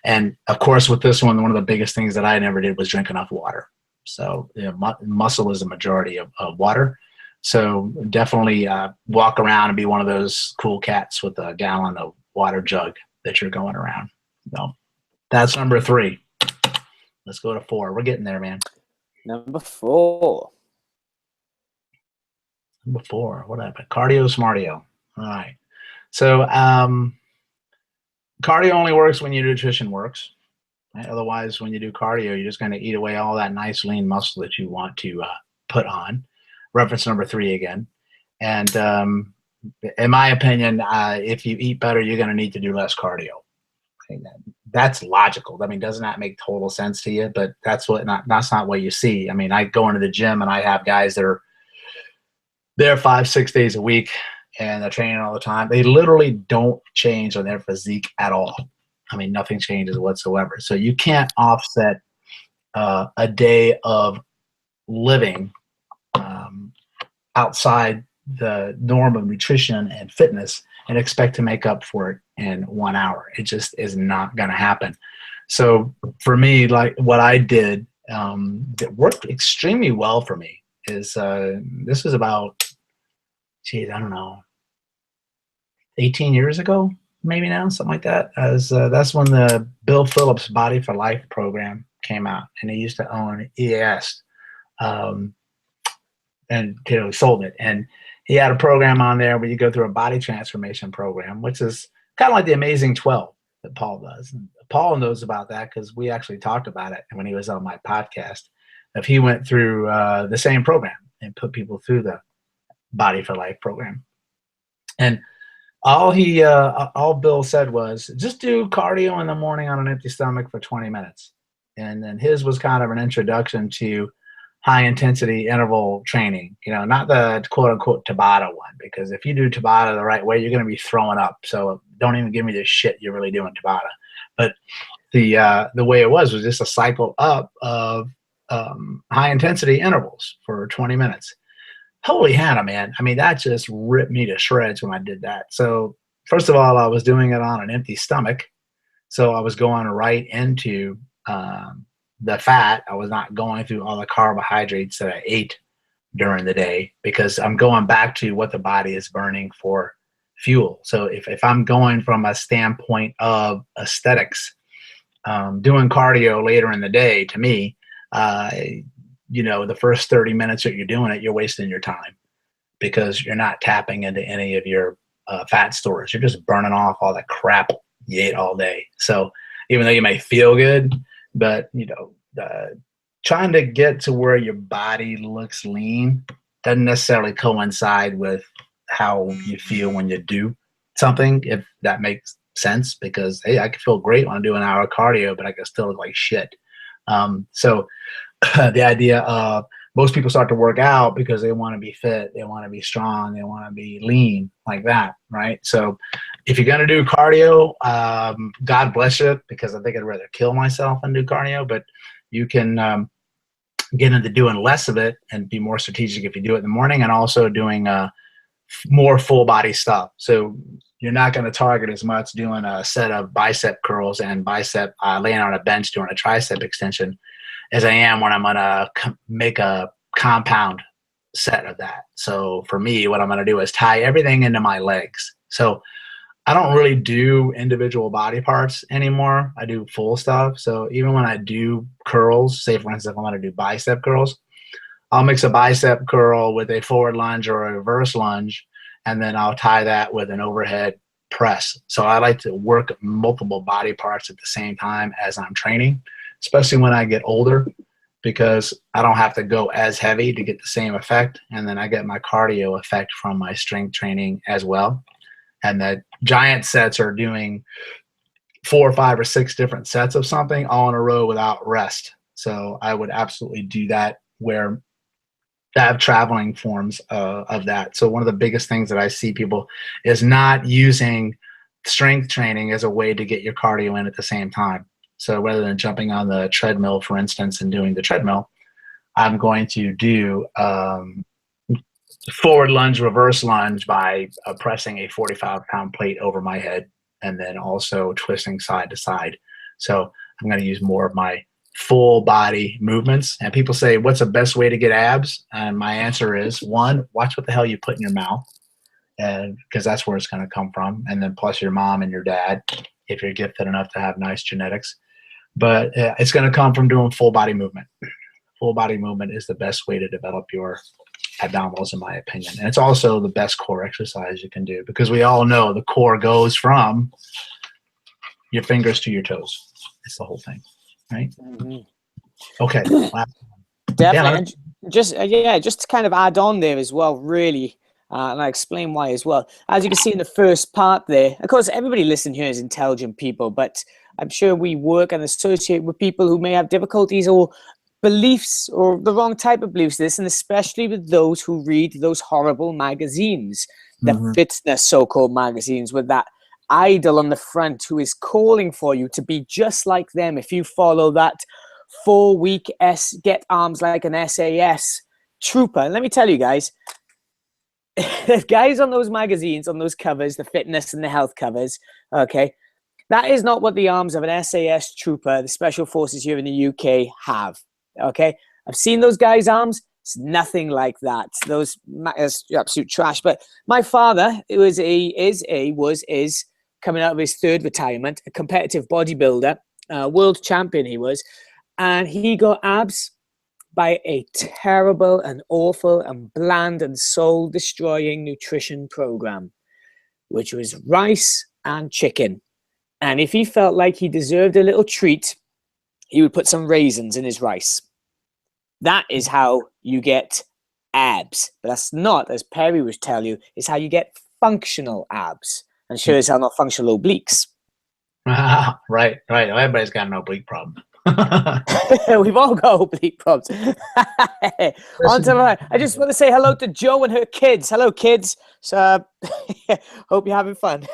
And of course, with this one of the biggest things that I never did was drink enough water. So muscle is a majority of water. So definitely walk around and be one of those cool cats with a gallon of water jug that you're going around. So that's number 3. Let's go to 4. We're getting there, man. Number 4. Number 4. What happened? Cardio smartio. All right. So cardio only works when your nutrition works. Right? Otherwise, when you do cardio, you're just going to eat away all that nice lean muscle that you want to put on. Reference number 3 again. And in my opinion, if you eat better, you're going to need to do less cardio. Okay? That's logical. I mean, doesn't that make total sense to you? But that's not what you see. I mean, I go into the gym and I have guys that are there 5-6 days a week and they're training all the time. They literally don't change on their physique at all. I mean, nothing changes whatsoever. So you can't offset a day of living outside the norm of nutrition and fitness and expect to make up for it in 1 hour. It just is not going to happen. So for me, like what I did that worked extremely well for me is this was about, geez, I don't know, 18 years ago, maybe now, something like that. As that's when the Bill Phillips Body for Life program came out, and he used to own EAS, and sold it. And he had a program on there where you go through a body transformation program, which is kind of like the Amazing 12 that Paul does. And Paul knows about that because we actually talked about it when he was on my podcast. If he went through the same program and put people through the Body for Life program, and all Bill said was just do cardio in the morning on an empty stomach for 20 minutes. And then his was kind of an introduction to high intensity interval training, not the quote unquote Tabata one, because if you do Tabata the right way, you're going to be throwing up. So don't even give me this shit you're really doing Tabata. But the way it was just a cycle up of high intensity intervals for 20 minutes. Holy Hannah, man. I mean, that just ripped me to shreds when I did that. So first of all, I was doing it on an empty stomach. So I was going right into the fat. I was not going through all the carbohydrates that I ate during the day, because I'm going back to what the body is burning for fuel. So if I'm going from a standpoint of aesthetics, doing cardio later in the day, to me, the first 30 minutes that you're doing it, you're wasting your time, because you're not tapping into any of your fat stores. You're just burning off all that crap you ate all day. So even though you may feel good, but trying to get to where your body looks lean doesn't necessarily coincide with how you feel when you do something, if that makes sense, because hey, I can feel great when I do an hour of cardio, but I can still look like shit. So the idea of most people start to work out because they want to be fit, they want to be strong, they want to be lean, like that, right? So if you're going to do cardio, God bless you, because I think I'd rather kill myself than do cardio, but you can get into doing less of it and be more strategic if you do it in the morning, and also doing more full body stuff. So you're not going to target as much doing a set of bicep curls and bicep laying on a bench doing a tricep extension as I am when I'm going to make a compound set of that. So for me, what I'm going to do is tie everything into my legs. So I don't really do individual body parts anymore. I do full stuff. So even when I do curls, say for instance, if I want to do bicep curls, I'll mix a bicep curl with a forward lunge or a reverse lunge, and then I'll tie that with an overhead press. So I like to work multiple body parts at the same time as I'm training, especially when I get older, because I don't have to go as heavy to get the same effect. And then I get my cardio effect from my strength training as well. And the giant sets are doing 4 or 5 or 6 different sets of something all in a row without rest. So I would absolutely do that, where I have traveling forms of that. So one of the biggest things that I see people is not using strength training as a way to get your cardio in at the same time. So rather than jumping on the treadmill, for instance, and doing the treadmill, I'm going to do forward lunge, reverse lunge by pressing a 45-pound plate over my head, and then also twisting side to side. So I'm going to use more of my full body movements. And people say, what's the best way to get abs? And my answer is, 1, watch what the hell you put in your mouth, and because that's where it's going to come from. And then plus your mom and your dad, if you're gifted enough to have nice genetics. But it's going to come from doing full body movement. Full body movement is the best way to develop your abdominals, in my opinion. And it's also the best core exercise you can do, because we all know the core goes from your fingers to your toes. It's the whole thing, right? Mm-hmm. Okay. Definitely. Yeah, just to kind of add on there as well, really, and I explain why as well. As you can see in the first part there, of course, everybody listening here is intelligent people, but I'm sure we work and associate with people who may have difficulties or beliefs, or the wrong type of beliefs, and especially with those who read those horrible magazines, the fitness so-called magazines, with that idol on the front who is calling for you to be just like them if you follow that 4-week get arms like an SAS trooper. And let me tell you guys, the guys on those magazines, on those covers, the fitness and the health covers, okay, that is not what the arms of an SAS trooper, the special forces here in the UK, have. Okay, I've seen those guys' arms. It's nothing like that. Those is absolute trash. But my father, who is coming out of his third retirement, a competitive bodybuilder, world champion he was, and he got abs by a terrible and awful and bland and soul-destroying nutrition program, which was rice and chicken. And if he felt like he deserved a little treat, he would put some raisins in his rice. That is how you get abs. But that's not, as Perry would tell you, is how you get functional abs. And sure as hell not functional obliques. Right. Everybody's got an oblique problem. We've all got oblique problems. I just want to say hello to Jo and her kids. Hello, kids. So hope you're having fun.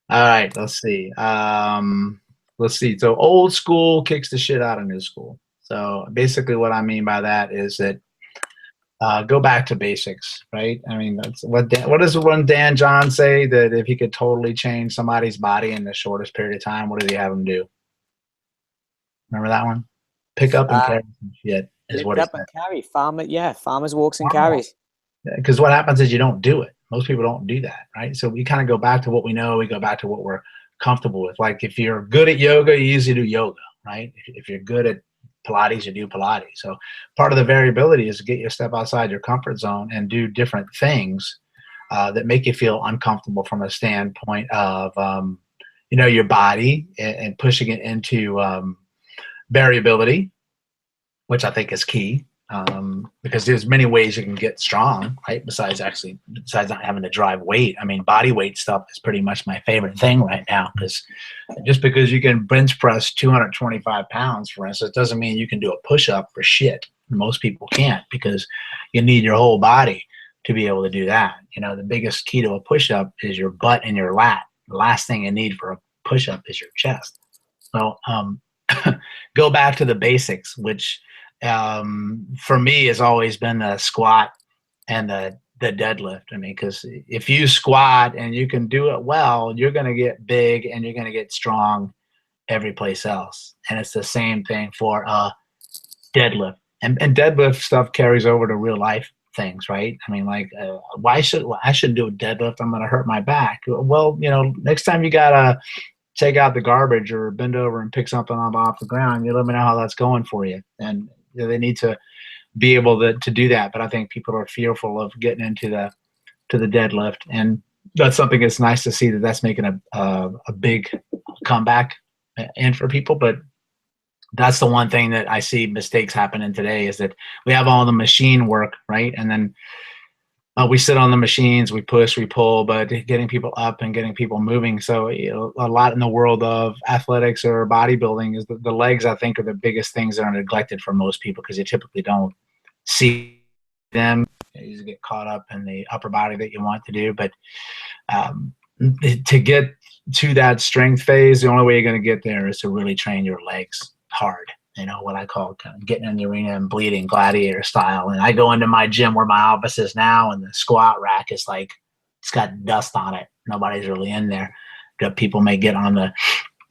All right, let's see. So old school kicks the shit out of new school. So basically what I mean by that is that go back to basics, right? I mean, that's what does one Dan John say, that if he could totally change somebody's body in the shortest period of time, what did he have him do? Remember that one? Pick up and carry some shit is what he said. Carry. Farmers walks and carries. Because what happens is you don't do it. Most people don't do that, right? So we kind of go back to what we know. We go back to what we're comfortable with. Like if you're good at yoga, you usually do yoga, right? If you're good at Pilates, you do Pilates. So part of the variability is to get you to step outside your comfort zone and do different things that make you feel uncomfortable from a standpoint of, your body and pushing it into variability, which I think is key. Because there's many ways you can get strong, right? Besides not having to drive weight. I mean, body weight stuff is pretty much my favorite thing right now, because just because you can bench press 225 pounds, for instance, doesn't mean you can do a push-up for shit. Most people can't, because you need your whole body to be able to do that. The biggest key to a push-up is your butt and your lat. The last thing you need for a push-up is your chest. So go back to the basics, which for me has always been the squat and the deadlift. I mean, because if you squat and you can do it well, you're going to get big and you're going to get strong every place else. And it's the same thing for deadlift. And deadlift stuff carries over to real life things, right? I mean, like, I shouldn't do a deadlift. I'm going to hurt my back. Well, next time you got to take out the garbage or bend over and pick something up off the ground, you let me know how that's going for you. And they need to be able to do that. But I think people are fearful of getting into the deadlift. And that's something that's nice to see that's making a big comeback in for people. But that's the one thing that I see mistakes happening today, is that we have all the machine work, right? And then we sit on the machines, we push, we pull, but getting people up and getting people moving. So a lot in the world of athletics or bodybuilding is the legs, I think, are the biggest things that are neglected for most people, because you typically don't see them. You get caught up in the upper body that you want to do. But to get to that strength phase, the only way you're going to get there is to really train your legs hard. What I call kind of getting in the arena and bleeding gladiator style. And I go into my gym where my office is now, and the squat rack is like, it's got dust on it. Nobody's really in there. People may get on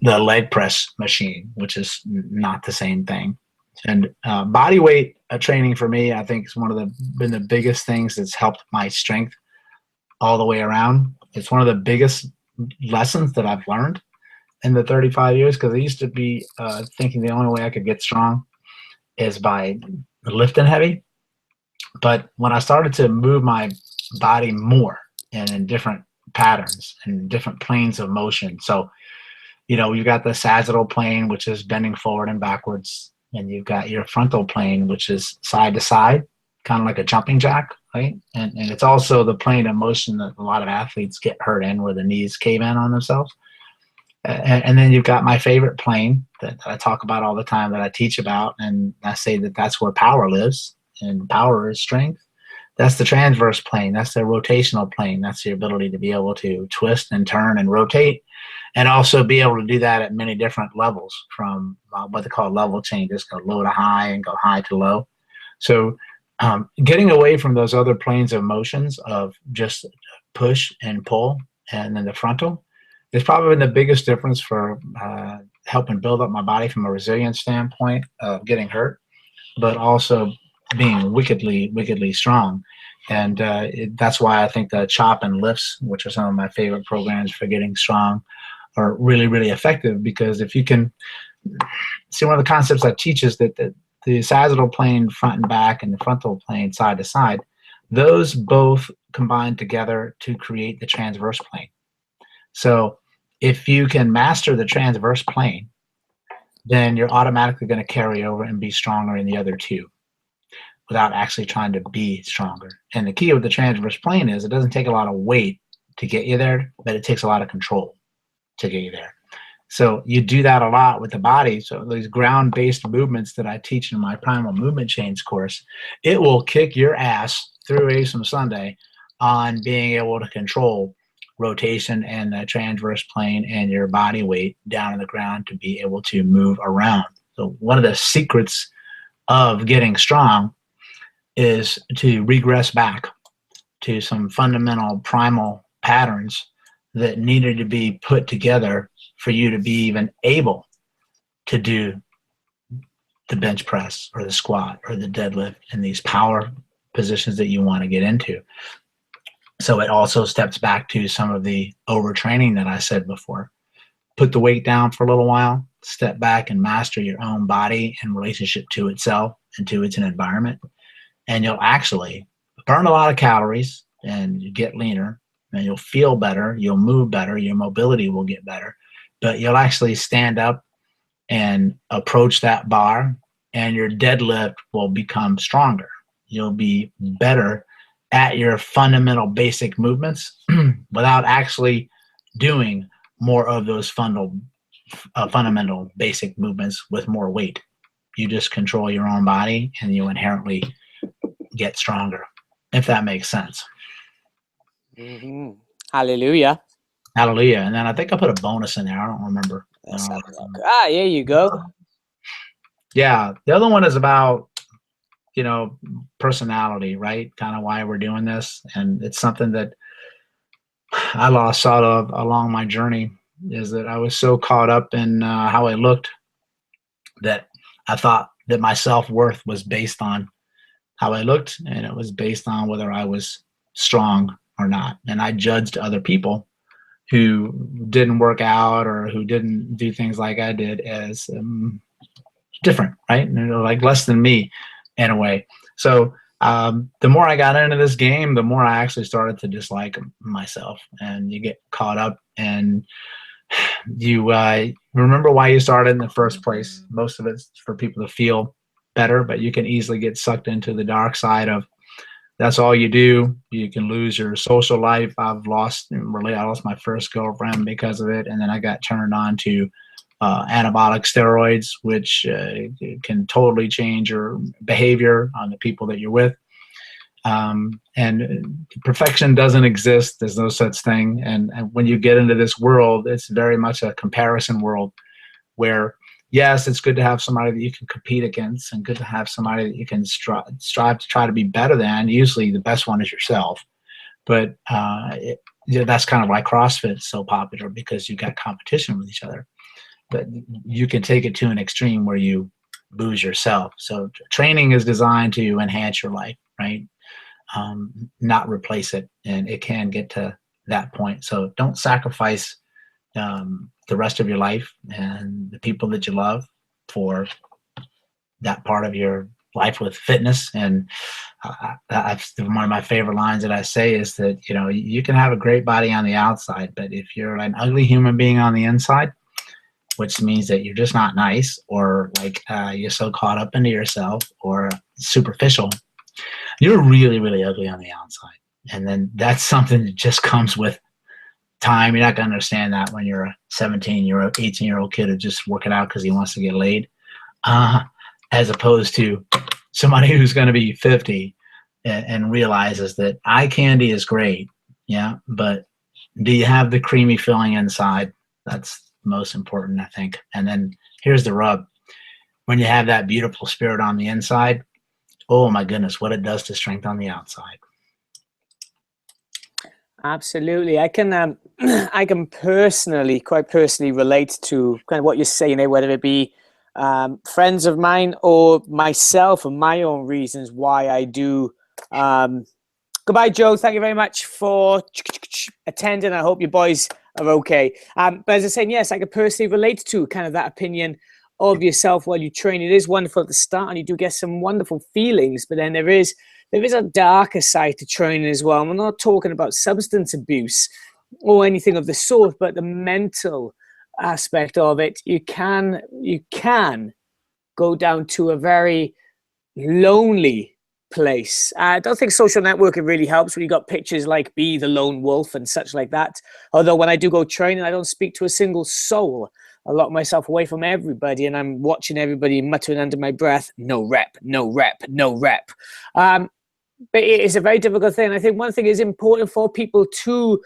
the leg press machine, which is not the same thing. And body weight training for me, I think, is been the biggest things that's helped my strength all the way around. It's one of the biggest lessons that I've learned in the 35 years, because I used to be thinking the only way I could get strong is by lifting heavy. But when I started to move my body more and in different patterns and different planes of motion, so you've got the sagittal plane, which is bending forward and backwards, and you've got your frontal plane, which is side to side, kind of like a jumping jack, right? And it's also the plane of motion that a lot of athletes get hurt in, where the knees cave in on themselves. And then you've got my favorite plane that I talk about all the time, that I teach about, and I say that that's where power lives, and power is strength. That's the transverse plane. That's the rotational plane. That's the ability to be able to twist and turn and rotate, and also be able to do that at many different levels, from what they call level changes, go low to high and go high to low. So Getting away from those other planes of motions of just push and pull and then the frontal is probably been the biggest difference for helping build up my body from a resilience standpoint of getting hurt, but also being wickedly, wickedly strong. And that's why I think the chop and lifts, which are some of my favorite programs for getting strong, are really, really effective. Because if you can see, one of the concepts I teach is that the sagittal plane front and back and the frontal plane side to side, those both combine together to create the transverse plane. So if you can master the transverse plane, then you're automatically going to carry over and be stronger in the other two without actually trying to be stronger. And the key with the transverse plane is it doesn't take a lot of weight to get you there, but it takes a lot of control to get you there. So you do that a lot with the body. So these ground-based movements that I teach in my Primal Movement Chains course, it will kick your ass through Awesome Sunday on being able to control rotation and the transverse plane and your body weight down on the ground to be able to move around. So one of the secrets of getting strong is to regress back to some fundamental primal patterns that needed to be put together for you to be even able to do the bench press or the squat or the deadlift and these power positions that you want to get into. So it also steps back to some of the overtraining that I said before. Put the weight down for a little while, step back and master your own body in relationship to itself and to its environment. And you'll actually burn a lot of calories and you get leaner and you'll feel better, you'll move better, your mobility will get better, but you'll actually stand up and approach that bar and your deadlift will become stronger. You'll be better at your fundamental basic movements without actually doing more of those fundamental basic movements with more weight. You just control your own body and you inherently get stronger, if that makes sense. Mm-hmm. Hallelujah. Hallelujah. And then I think I put a bonus in there. I don't remember. Here you go. Yeah. The other one is about, personality, right? Kind of why we're doing this. And it's something that I lost sight of along my journey, is that I was so caught up in how I looked that I thought that my self-worth was based on how I looked, and it was based on whether I was strong or not. And I judged other people who didn't work out or who didn't do things like I did as different, right? Like less than me in a way. So the more I got into this game, the more I actually started to dislike myself. And you get caught up and you remember why you started in the first place. Most of it's for people to feel better, but you can easily get sucked into the dark side of that's all you do. You can lose your social life. I lost my first girlfriend because of it. And then I got turned on to anabolic steroids, which can totally change your behavior on the people that you're with. And perfection doesn't exist. There's no such thing. And when you get into this world, it's very much a comparison world where, yes, it's good to have somebody that you can compete against and good to have somebody that you can strive to try to be better than. Usually the best one is yourself. But that's kind of why CrossFit is so popular, because you got competition with each other. But you can take it to an extreme where you lose yourself. So training is designed to enhance your life, right? Not replace it. And it can get to that point. So don't sacrifice the rest of your life and the people that you love for that part of your life with fitness. And one of my favorite lines that I say is that, you can have a great body on the outside, but if you're an ugly human being on the inside, which means that you're just not nice, or like you're so caught up into yourself or superficial, you're really, really ugly on the outside. And then that's something that just comes with time. You're not going to understand that when you're a 17-year-old, 18-year-old kid who's just working out because he wants to get laid, as opposed to somebody who's going to be 50 and realizes that eye candy is great, yeah, but do you have the creamy filling inside? That's most important, I think. And then here's the rub. When you have that beautiful spirit on the inside, oh my goodness, what it does to strength on the outside. Absolutely. I can I can quite personally relate to kind of what you're saying there, whether it be friends of mine or myself and my own reasons why I do. Goodbye, Joe. Thank you very much for attending. I hope you boys are okay. But as I was saying, yes, I could personally relate to kind of that opinion of yourself while you train. It is wonderful at the start and you do get some wonderful feelings, but then there is a darker side to training as well. And we're not talking about substance abuse or anything of the sort, but the mental aspect of it. You can go down to a very lonely place. I don't think social networking really helps when you got pictures like Be the Lone Wolf and such like that. Although when I do go training, I don't speak to a single soul. I lock myself away from everybody and I'm watching everybody muttering under my breath, no rep, no rep, no rep. But it is a very difficult thing. I think one thing is important for people to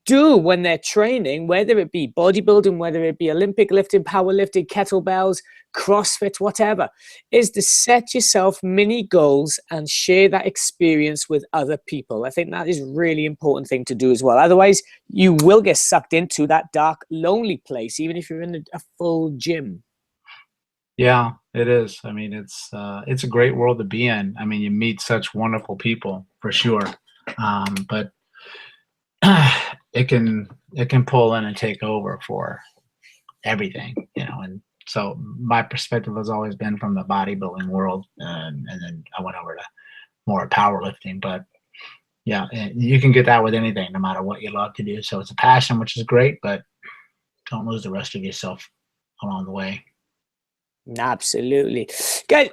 do when they're training, whether it be bodybuilding, whether it be Olympic lifting, powerlifting, kettlebells, CrossFit, whatever, is to set yourself mini goals and share that experience with other people. I think that is a really important thing to do as well. Otherwise, you will get sucked into that dark, lonely place, even if you're in a full gym. Yeah, it is. I mean, it's a great world to be in. I mean, you meet such wonderful people for sure, but it can pull in and take over for everything, you know. And so my perspective has always been from the bodybuilding world, and then I went over to more powerlifting. But yeah, you can get that with anything, no matter what you love to do. So it's a passion, which is great, but don't lose the rest of yourself along the way. Absolutely. Guys,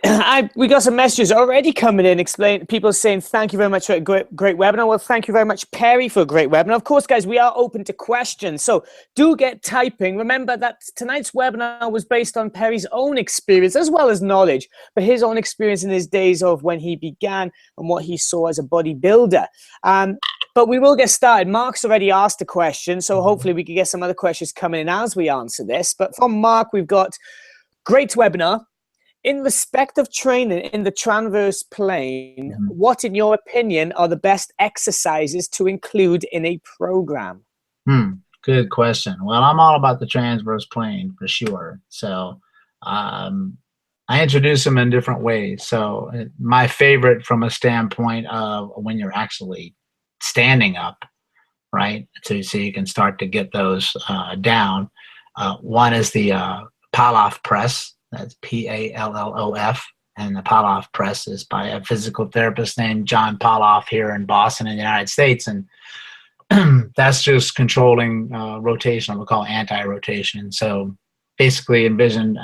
we got some messages already coming in, people saying thank you very much for a great webinar. Well, thank you very much, Perry, for a great webinar. Of course, guys, we are open to questions, so do get typing. Remember that tonight's webinar was based on Perry's own experience as well as knowledge, but his own experience in his days of when he began and what he saw as a bodybuilder. But we will get started. Mark's already asked a question, so hopefully we can get some other questions coming in as we answer this. But from Mark, we've got great webinar. In respect of training in the transverse plane, what, in your opinion, are the best exercises to include in a program? Good question. Well, I'm all about the transverse plane for sure. So I introduce them in different ways. So my favorite from a standpoint of when you're actually standing up, right? So you can start to get those down. One is the Pallof press. That's P-A-L-L-O-F, and the Pallof press is by a physical therapist named John Pallof here in Boston in the United States, and that's just controlling rotation. We'll call anti-rotation. So basically envision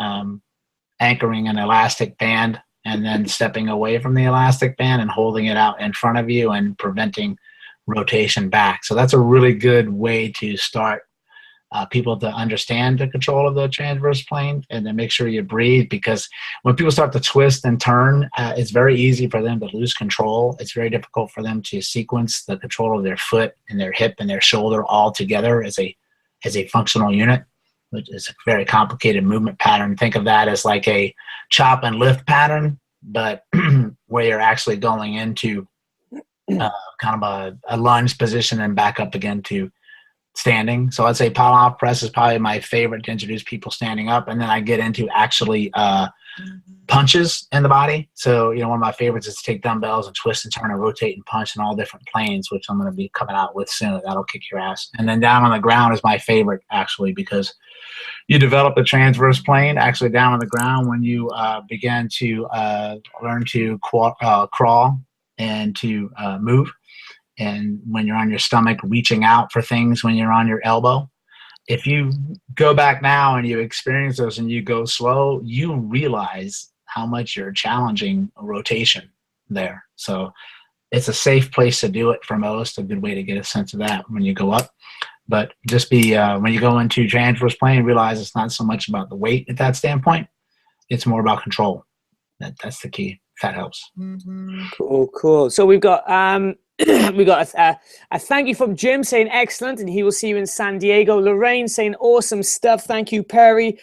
anchoring an elastic band and then stepping away from the elastic band and holding it out in front of you and preventing rotation back. So that's a really good way to start people to understand the control of the transverse plane, and then make sure you breathe, because when people start to twist and turn, it's very easy for them to lose control. It's very difficult for them to sequence the control of their foot and their hip and their shoulder all together as a functional unit, which is a very complicated movement pattern. Think of that as like a chop and lift pattern, but where you're actually going into kind of a lunge position and back up again to standing. So I'd say Pallof press is probably my favorite to introduce people standing up. And then I get into actually punches in the body. So, you know, one of my favorites is to take dumbbells and twist and turn and rotate and punch in all different planes, which I'm going to be coming out with soon. That'll kick your ass. And then down on the ground is my favorite, actually, because you develop the transverse plane actually down on the ground when you begin to learn to crawl and to move. And when you're on your stomach, reaching out for things when you're on your elbow. If you go back now and you experience those and you go slow, you realize how much you're challenging rotation there. So it's a safe place to do it for most, a good way to get a sense of that when you go up. But just be, when you go into transverse plane, realize it's not so much about the weight at that standpoint. It's more about control. That's the key. If that helps. Cool. So we've got We got a thank you from Jim saying excellent, and he will see you in San Diego. Lorraine saying awesome stuff. Thank you, Perry.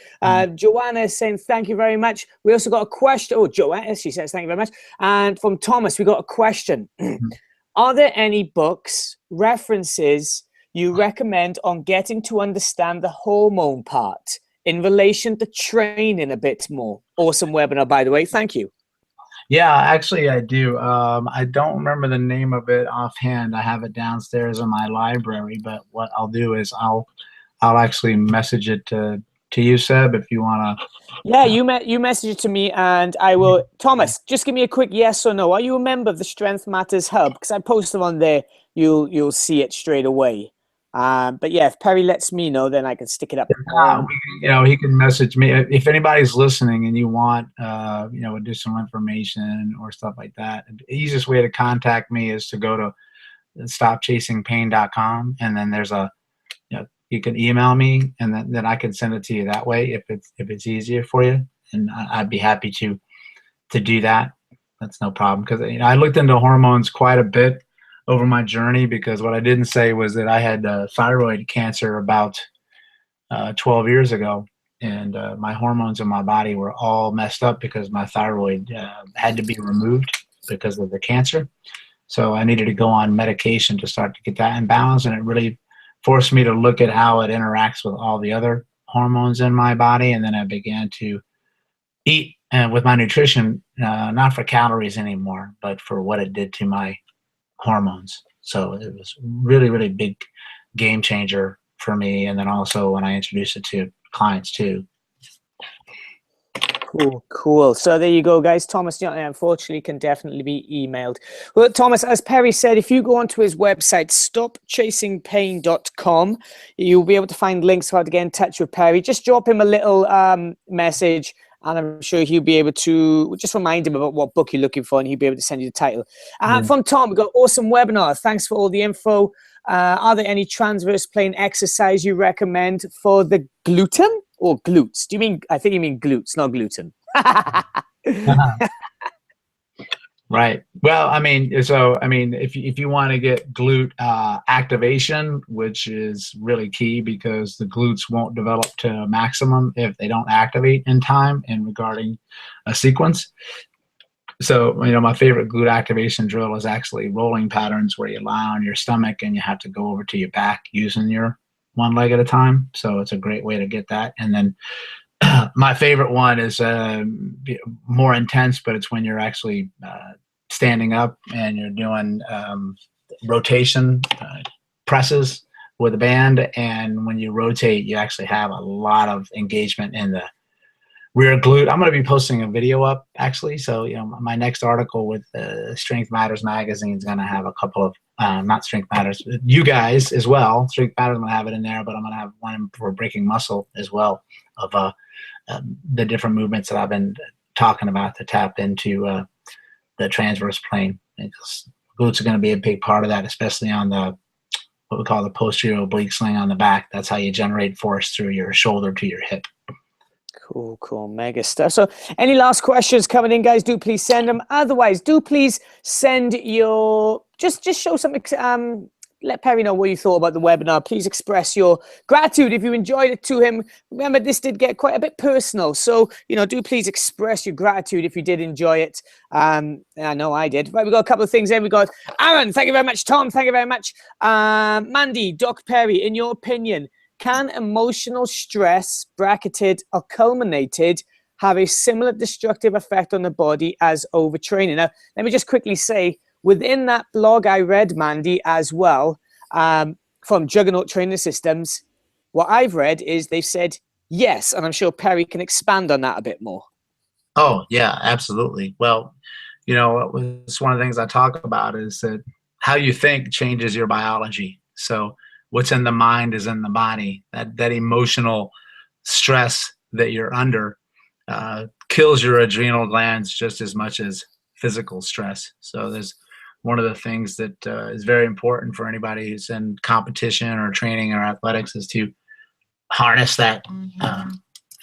Joanna saying thank you very much. We also got a question. Oh, Joanna, she says thank you very much. And from Thomas, we got a question. Are there any books, references you recommend on getting to understand the hormone part in relation to training a bit more? Awesome webinar, by the way. Thank you. Yeah, actually I do. I don't remember the name of it offhand. I have it downstairs in my library, but what I'll do is I'll actually message it to you, Seb, if you want to. Yeah, you message it to me, and I will. Thomas, just give me a quick yes or no. Are you a member of the Strength Matters Hub? Because I post them on there, you'll see it straight away. But yeah, if Perry lets me know, then I can stick it up. He can message me if anybody's listening and you want additional information or stuff like that. The easiest way to contact me is to go to stopchasingpain.com, and then there's you can email me, and then I can send it to you that way if it's easier for you, and I'd be happy to do that. That's no problem, because I looked into hormones quite a bit over my journey, because what I didn't say was that I had thyroid cancer about 12 years ago, and my hormones in my body were all messed up because my thyroid had to be removed because of the cancer. So I needed to go on medication to start to get that in balance, and it really forced me to look at how it interacts with all the other hormones in my body. And then I began to eat with my nutrition, not for calories anymore, but for what it did to my hormones. So it was really, really big game changer for me. And then also when I introduced it to clients too. Cool. So there you go, guys. Thomas, unfortunately, can definitely be emailed. Well, Thomas, as Perry said, if you go onto his website, stopchasingpain.com, you'll be able to find links for how to get in touch with Perry. Just drop him a little message, and I'm sure he'll be able to just remind him about what book you're looking for, and he'll be able to send you the title. From Tom, we got awesome webinar. Thanks for all the info. Are there any transverse plane exercise you recommend for the gluten or glutes? Do you mean? I think you mean glutes, not gluten. Right. Well, if you want to get glute activation, which is really key, because the glutes won't develop to a maximum if they don't activate in time in regarding a sequence. So, my favorite glute activation drill is actually rolling patterns, where you lie on your stomach and you have to go over to your back using your one leg at a time. So it's a great way to get that. And then my favorite one is more intense, but it's when you're actually standing up and you're doing rotation presses with a band. And when you rotate, you actually have a lot of engagement in the rear glute. I'm going to be posting a video up, actually. So, my next article with Strength Matters magazine is going to have a couple of, not Strength Matters, you guys as well. Strength Matters, I'm going to have it in there, but I'm going to have one for breaking muscle as well, of the different movements that I've been talking about to tap into the transverse plane. Because glutes are going to be a big part of that, especially on what we call the posterior oblique sling on the back. That's how you generate force through your shoulder to your hip. Cool. Mega stuff. So any last questions coming in, guys, do please send them. Otherwise, do please send your, just show something, let Perry know what you thought about the webinar. Please express your gratitude if you enjoyed it to him. Remember, this did get quite a bit personal. So, do please express your gratitude if you did enjoy it. I know I did. Right, we got a couple of things in. We got Aaron, thank you very much. Tom, thank you very much. Mandy, Dr. Perry, in your opinion, can emotional stress, bracketed or culminated, have a similar destructive effect on the body as overtraining? Now, let me just quickly say, within that blog I read, Mandy, as well, from Juggernaut Training Systems, what I've read is they've said yes, and I'm sure Perry can expand on that a bit more. Oh, yeah, absolutely. Well, it's one of the things I talk about is that how you think changes your biology. So what's in the mind is in the body. That emotional stress that you're under kills your adrenal glands just as much as physical stress. So there's one of the things that is very important for anybody who's in competition or training or athletics is to harness that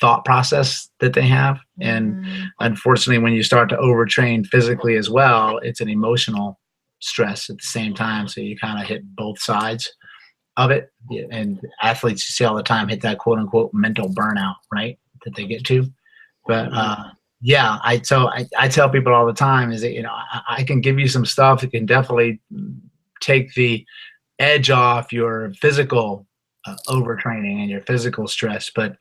thought process that they have. And unfortunately, when you start to overtrain physically as well, it's an emotional stress at the same time. So you kind of hit both sides of it. Yeah, and athletes you see all the time hit that quote unquote mental burnout, right? That they get to. But yeah, I tell people all the time is that, you know, I can give you some stuff that can definitely take the edge off your physical overtraining and your physical stress, but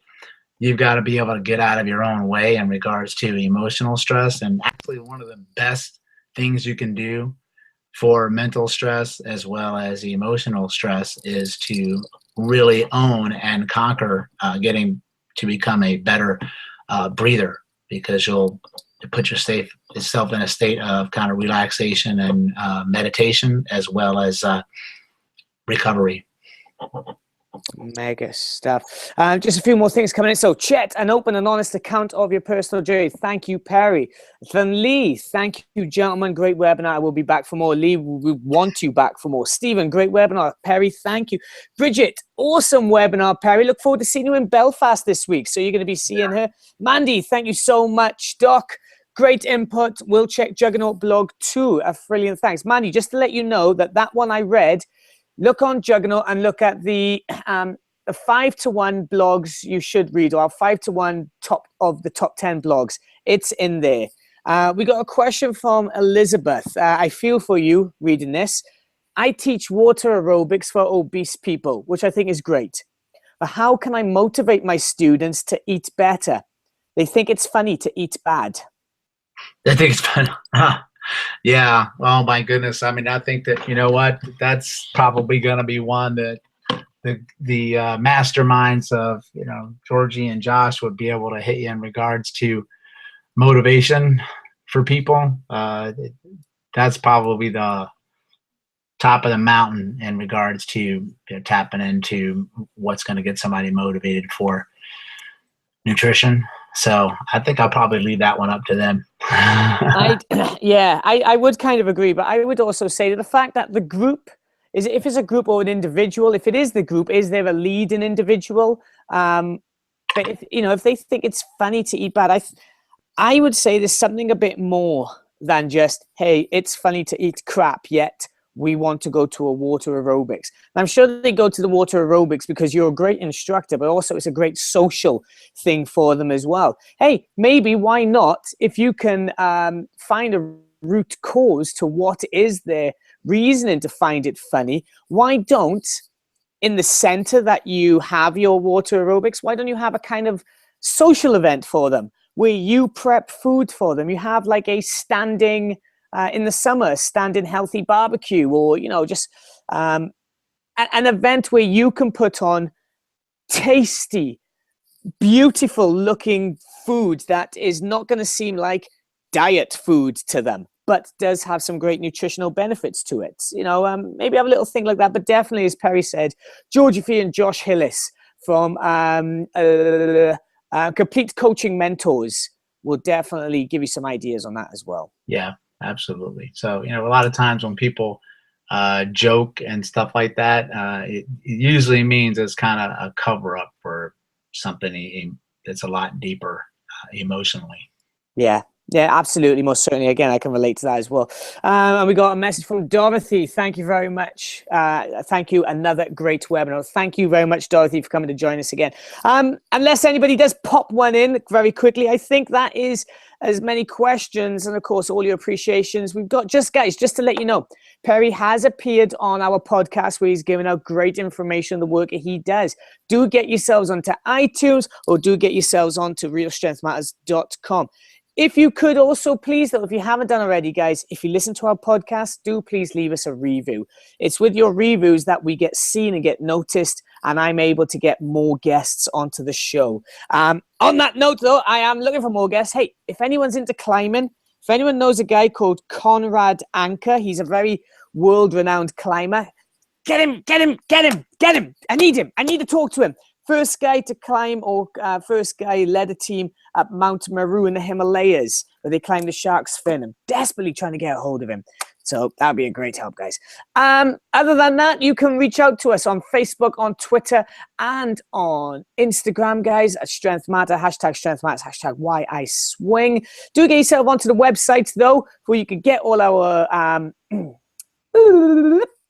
you've got to be able to get out of your own way in regards to emotional stress. And actually, one of the best things you can do for mental stress as well as emotional stress is to really own and conquer getting to become a better breather, because you'll put yourself in a state of kind of relaxation and meditation as well as recovery. Mega stuff. Just a few more things coming in. So, Chet, an open and honest account of your personal journey. Thank you, Perry. From Lee, thank you, gentlemen. Great webinar. I will be back for more. Lee, we want you back for more. Stephen, great webinar. Perry, thank you. Bridget, awesome webinar, Perry. Look forward to seeing you in Belfast this week. So you're going to be seeing her. Mandy, thank you so much. Doc, great input. We'll check Juggernaut blog too. A brilliant thanks. Mandy, just to let you know that one I read, look on Juggernaut and look at the 5-to-1 blogs you should read, or 5-to-1 top 10 blogs. It's in there. We got a question from Elizabeth. I feel for you reading this. I teach water aerobics for obese people, which I think is great. But how can I motivate my students to eat better? They think it's funny to eat bad. I think it's fun. Yeah. Oh my goodness. I mean, I think that, you know what, that's probably going to be one that the masterminds of, you know, Georgie and Josh would be able to hit you in regards to motivation for people. That's probably the top of the mountain in regards to, you know, tapping into what's going to get somebody motivated for nutrition. So I think I'll probably leave that one up to them. I would kind of agree, but I would also say that the fact that the group is, if it's a group or an individual, if it is the group, is there a leading individual? But if they think it's funny to eat bad, I would say there's something a bit more than just, hey, it's funny to eat crap, yet we want to go to a water aerobics. And I'm sure they go to the water aerobics because you're a great instructor, but also it's a great social thing for them as well. Hey, maybe why not, if you can find a root cause to what is their reasoning to find it funny, why don't, in the center that you have your water aerobics, why don't you have a kind of social event for them where you prep food for them? You have like a standing, in the summer, standing healthy barbecue, or, you know, just an event where you can put on tasty, beautiful looking food that is not going to seem like diet food to them, but does have some great nutritional benefits to it. You know, maybe have a little thing like that. But definitely, as Perry said, Georgie Fee and Josh Hillis from Complete Coaching Mentors will definitely give you some ideas on that as well. Yeah, absolutely. So, you know, a lot of times when people joke and stuff like that, it usually means it's kind of a cover up for something that's a lot deeper emotionally. Yeah, absolutely. Most certainly. Again, I can relate to that as well. And we got a message from Dorothy. Thank you very much. Thank you. Another great webinar. Thank you very much, Dorothy, for coming to join us again. Unless anybody does pop one in very quickly, I think that is as many questions, and of course, all your appreciations. We've got just to let you know, Perry has appeared on our podcast where he's giving out great information, the work he does. Do get yourselves onto iTunes, or do get yourselves onto realstrengthmatters.com. If you could also, please, though, if you haven't done already, guys, if you listen to our podcast, do please leave us a review. It's with your reviews that we get seen and get noticed, and I'm able to get more guests onto the show. On that note, though, I am looking for more guests. Hey, if anyone's into climbing, if anyone knows a guy called Conrad Anker, he's a very world-renowned climber. Get him. I need him. I need to talk to him. First guy to climb, or first guy led a team at Mount Meru in the Himalayas, where they climbed the shark's fin. I'm desperately trying to get a hold of him. So that'd be a great help, guys. Other than that, you can reach out to us on Facebook, on Twitter, and on Instagram, guys, at Strength Matter, hashtag Strength Matters, hashtag Why I Swing. Do get yourself onto the website, though, where you can get all our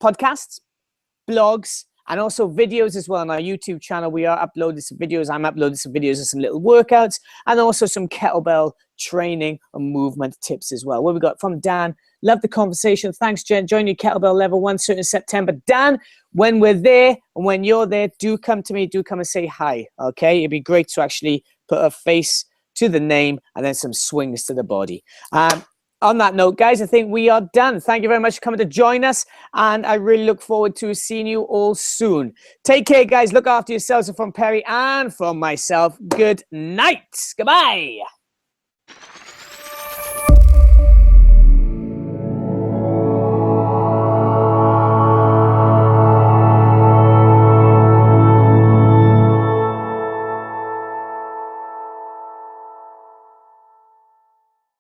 podcasts, blogs, and also videos as well on our YouTube channel. We are uploading some videos. I'm uploading some videos of some little workouts and also some kettlebell training and movement tips as well. What we got from Dan? Love the conversation. Thanks, Jen. Join your kettlebell level 1 certain in September. Dan, when we're there and when you're there, do come to me. Do come and say hi, okay? It'd be great to actually put a face to the name and then some swings to the body. On that note, guys, I think we are done. Thank you very much for coming to join us, and I really look forward to seeing you all soon. Take care, guys. Look after yourselves. And from Perry and from myself, good night. Goodbye.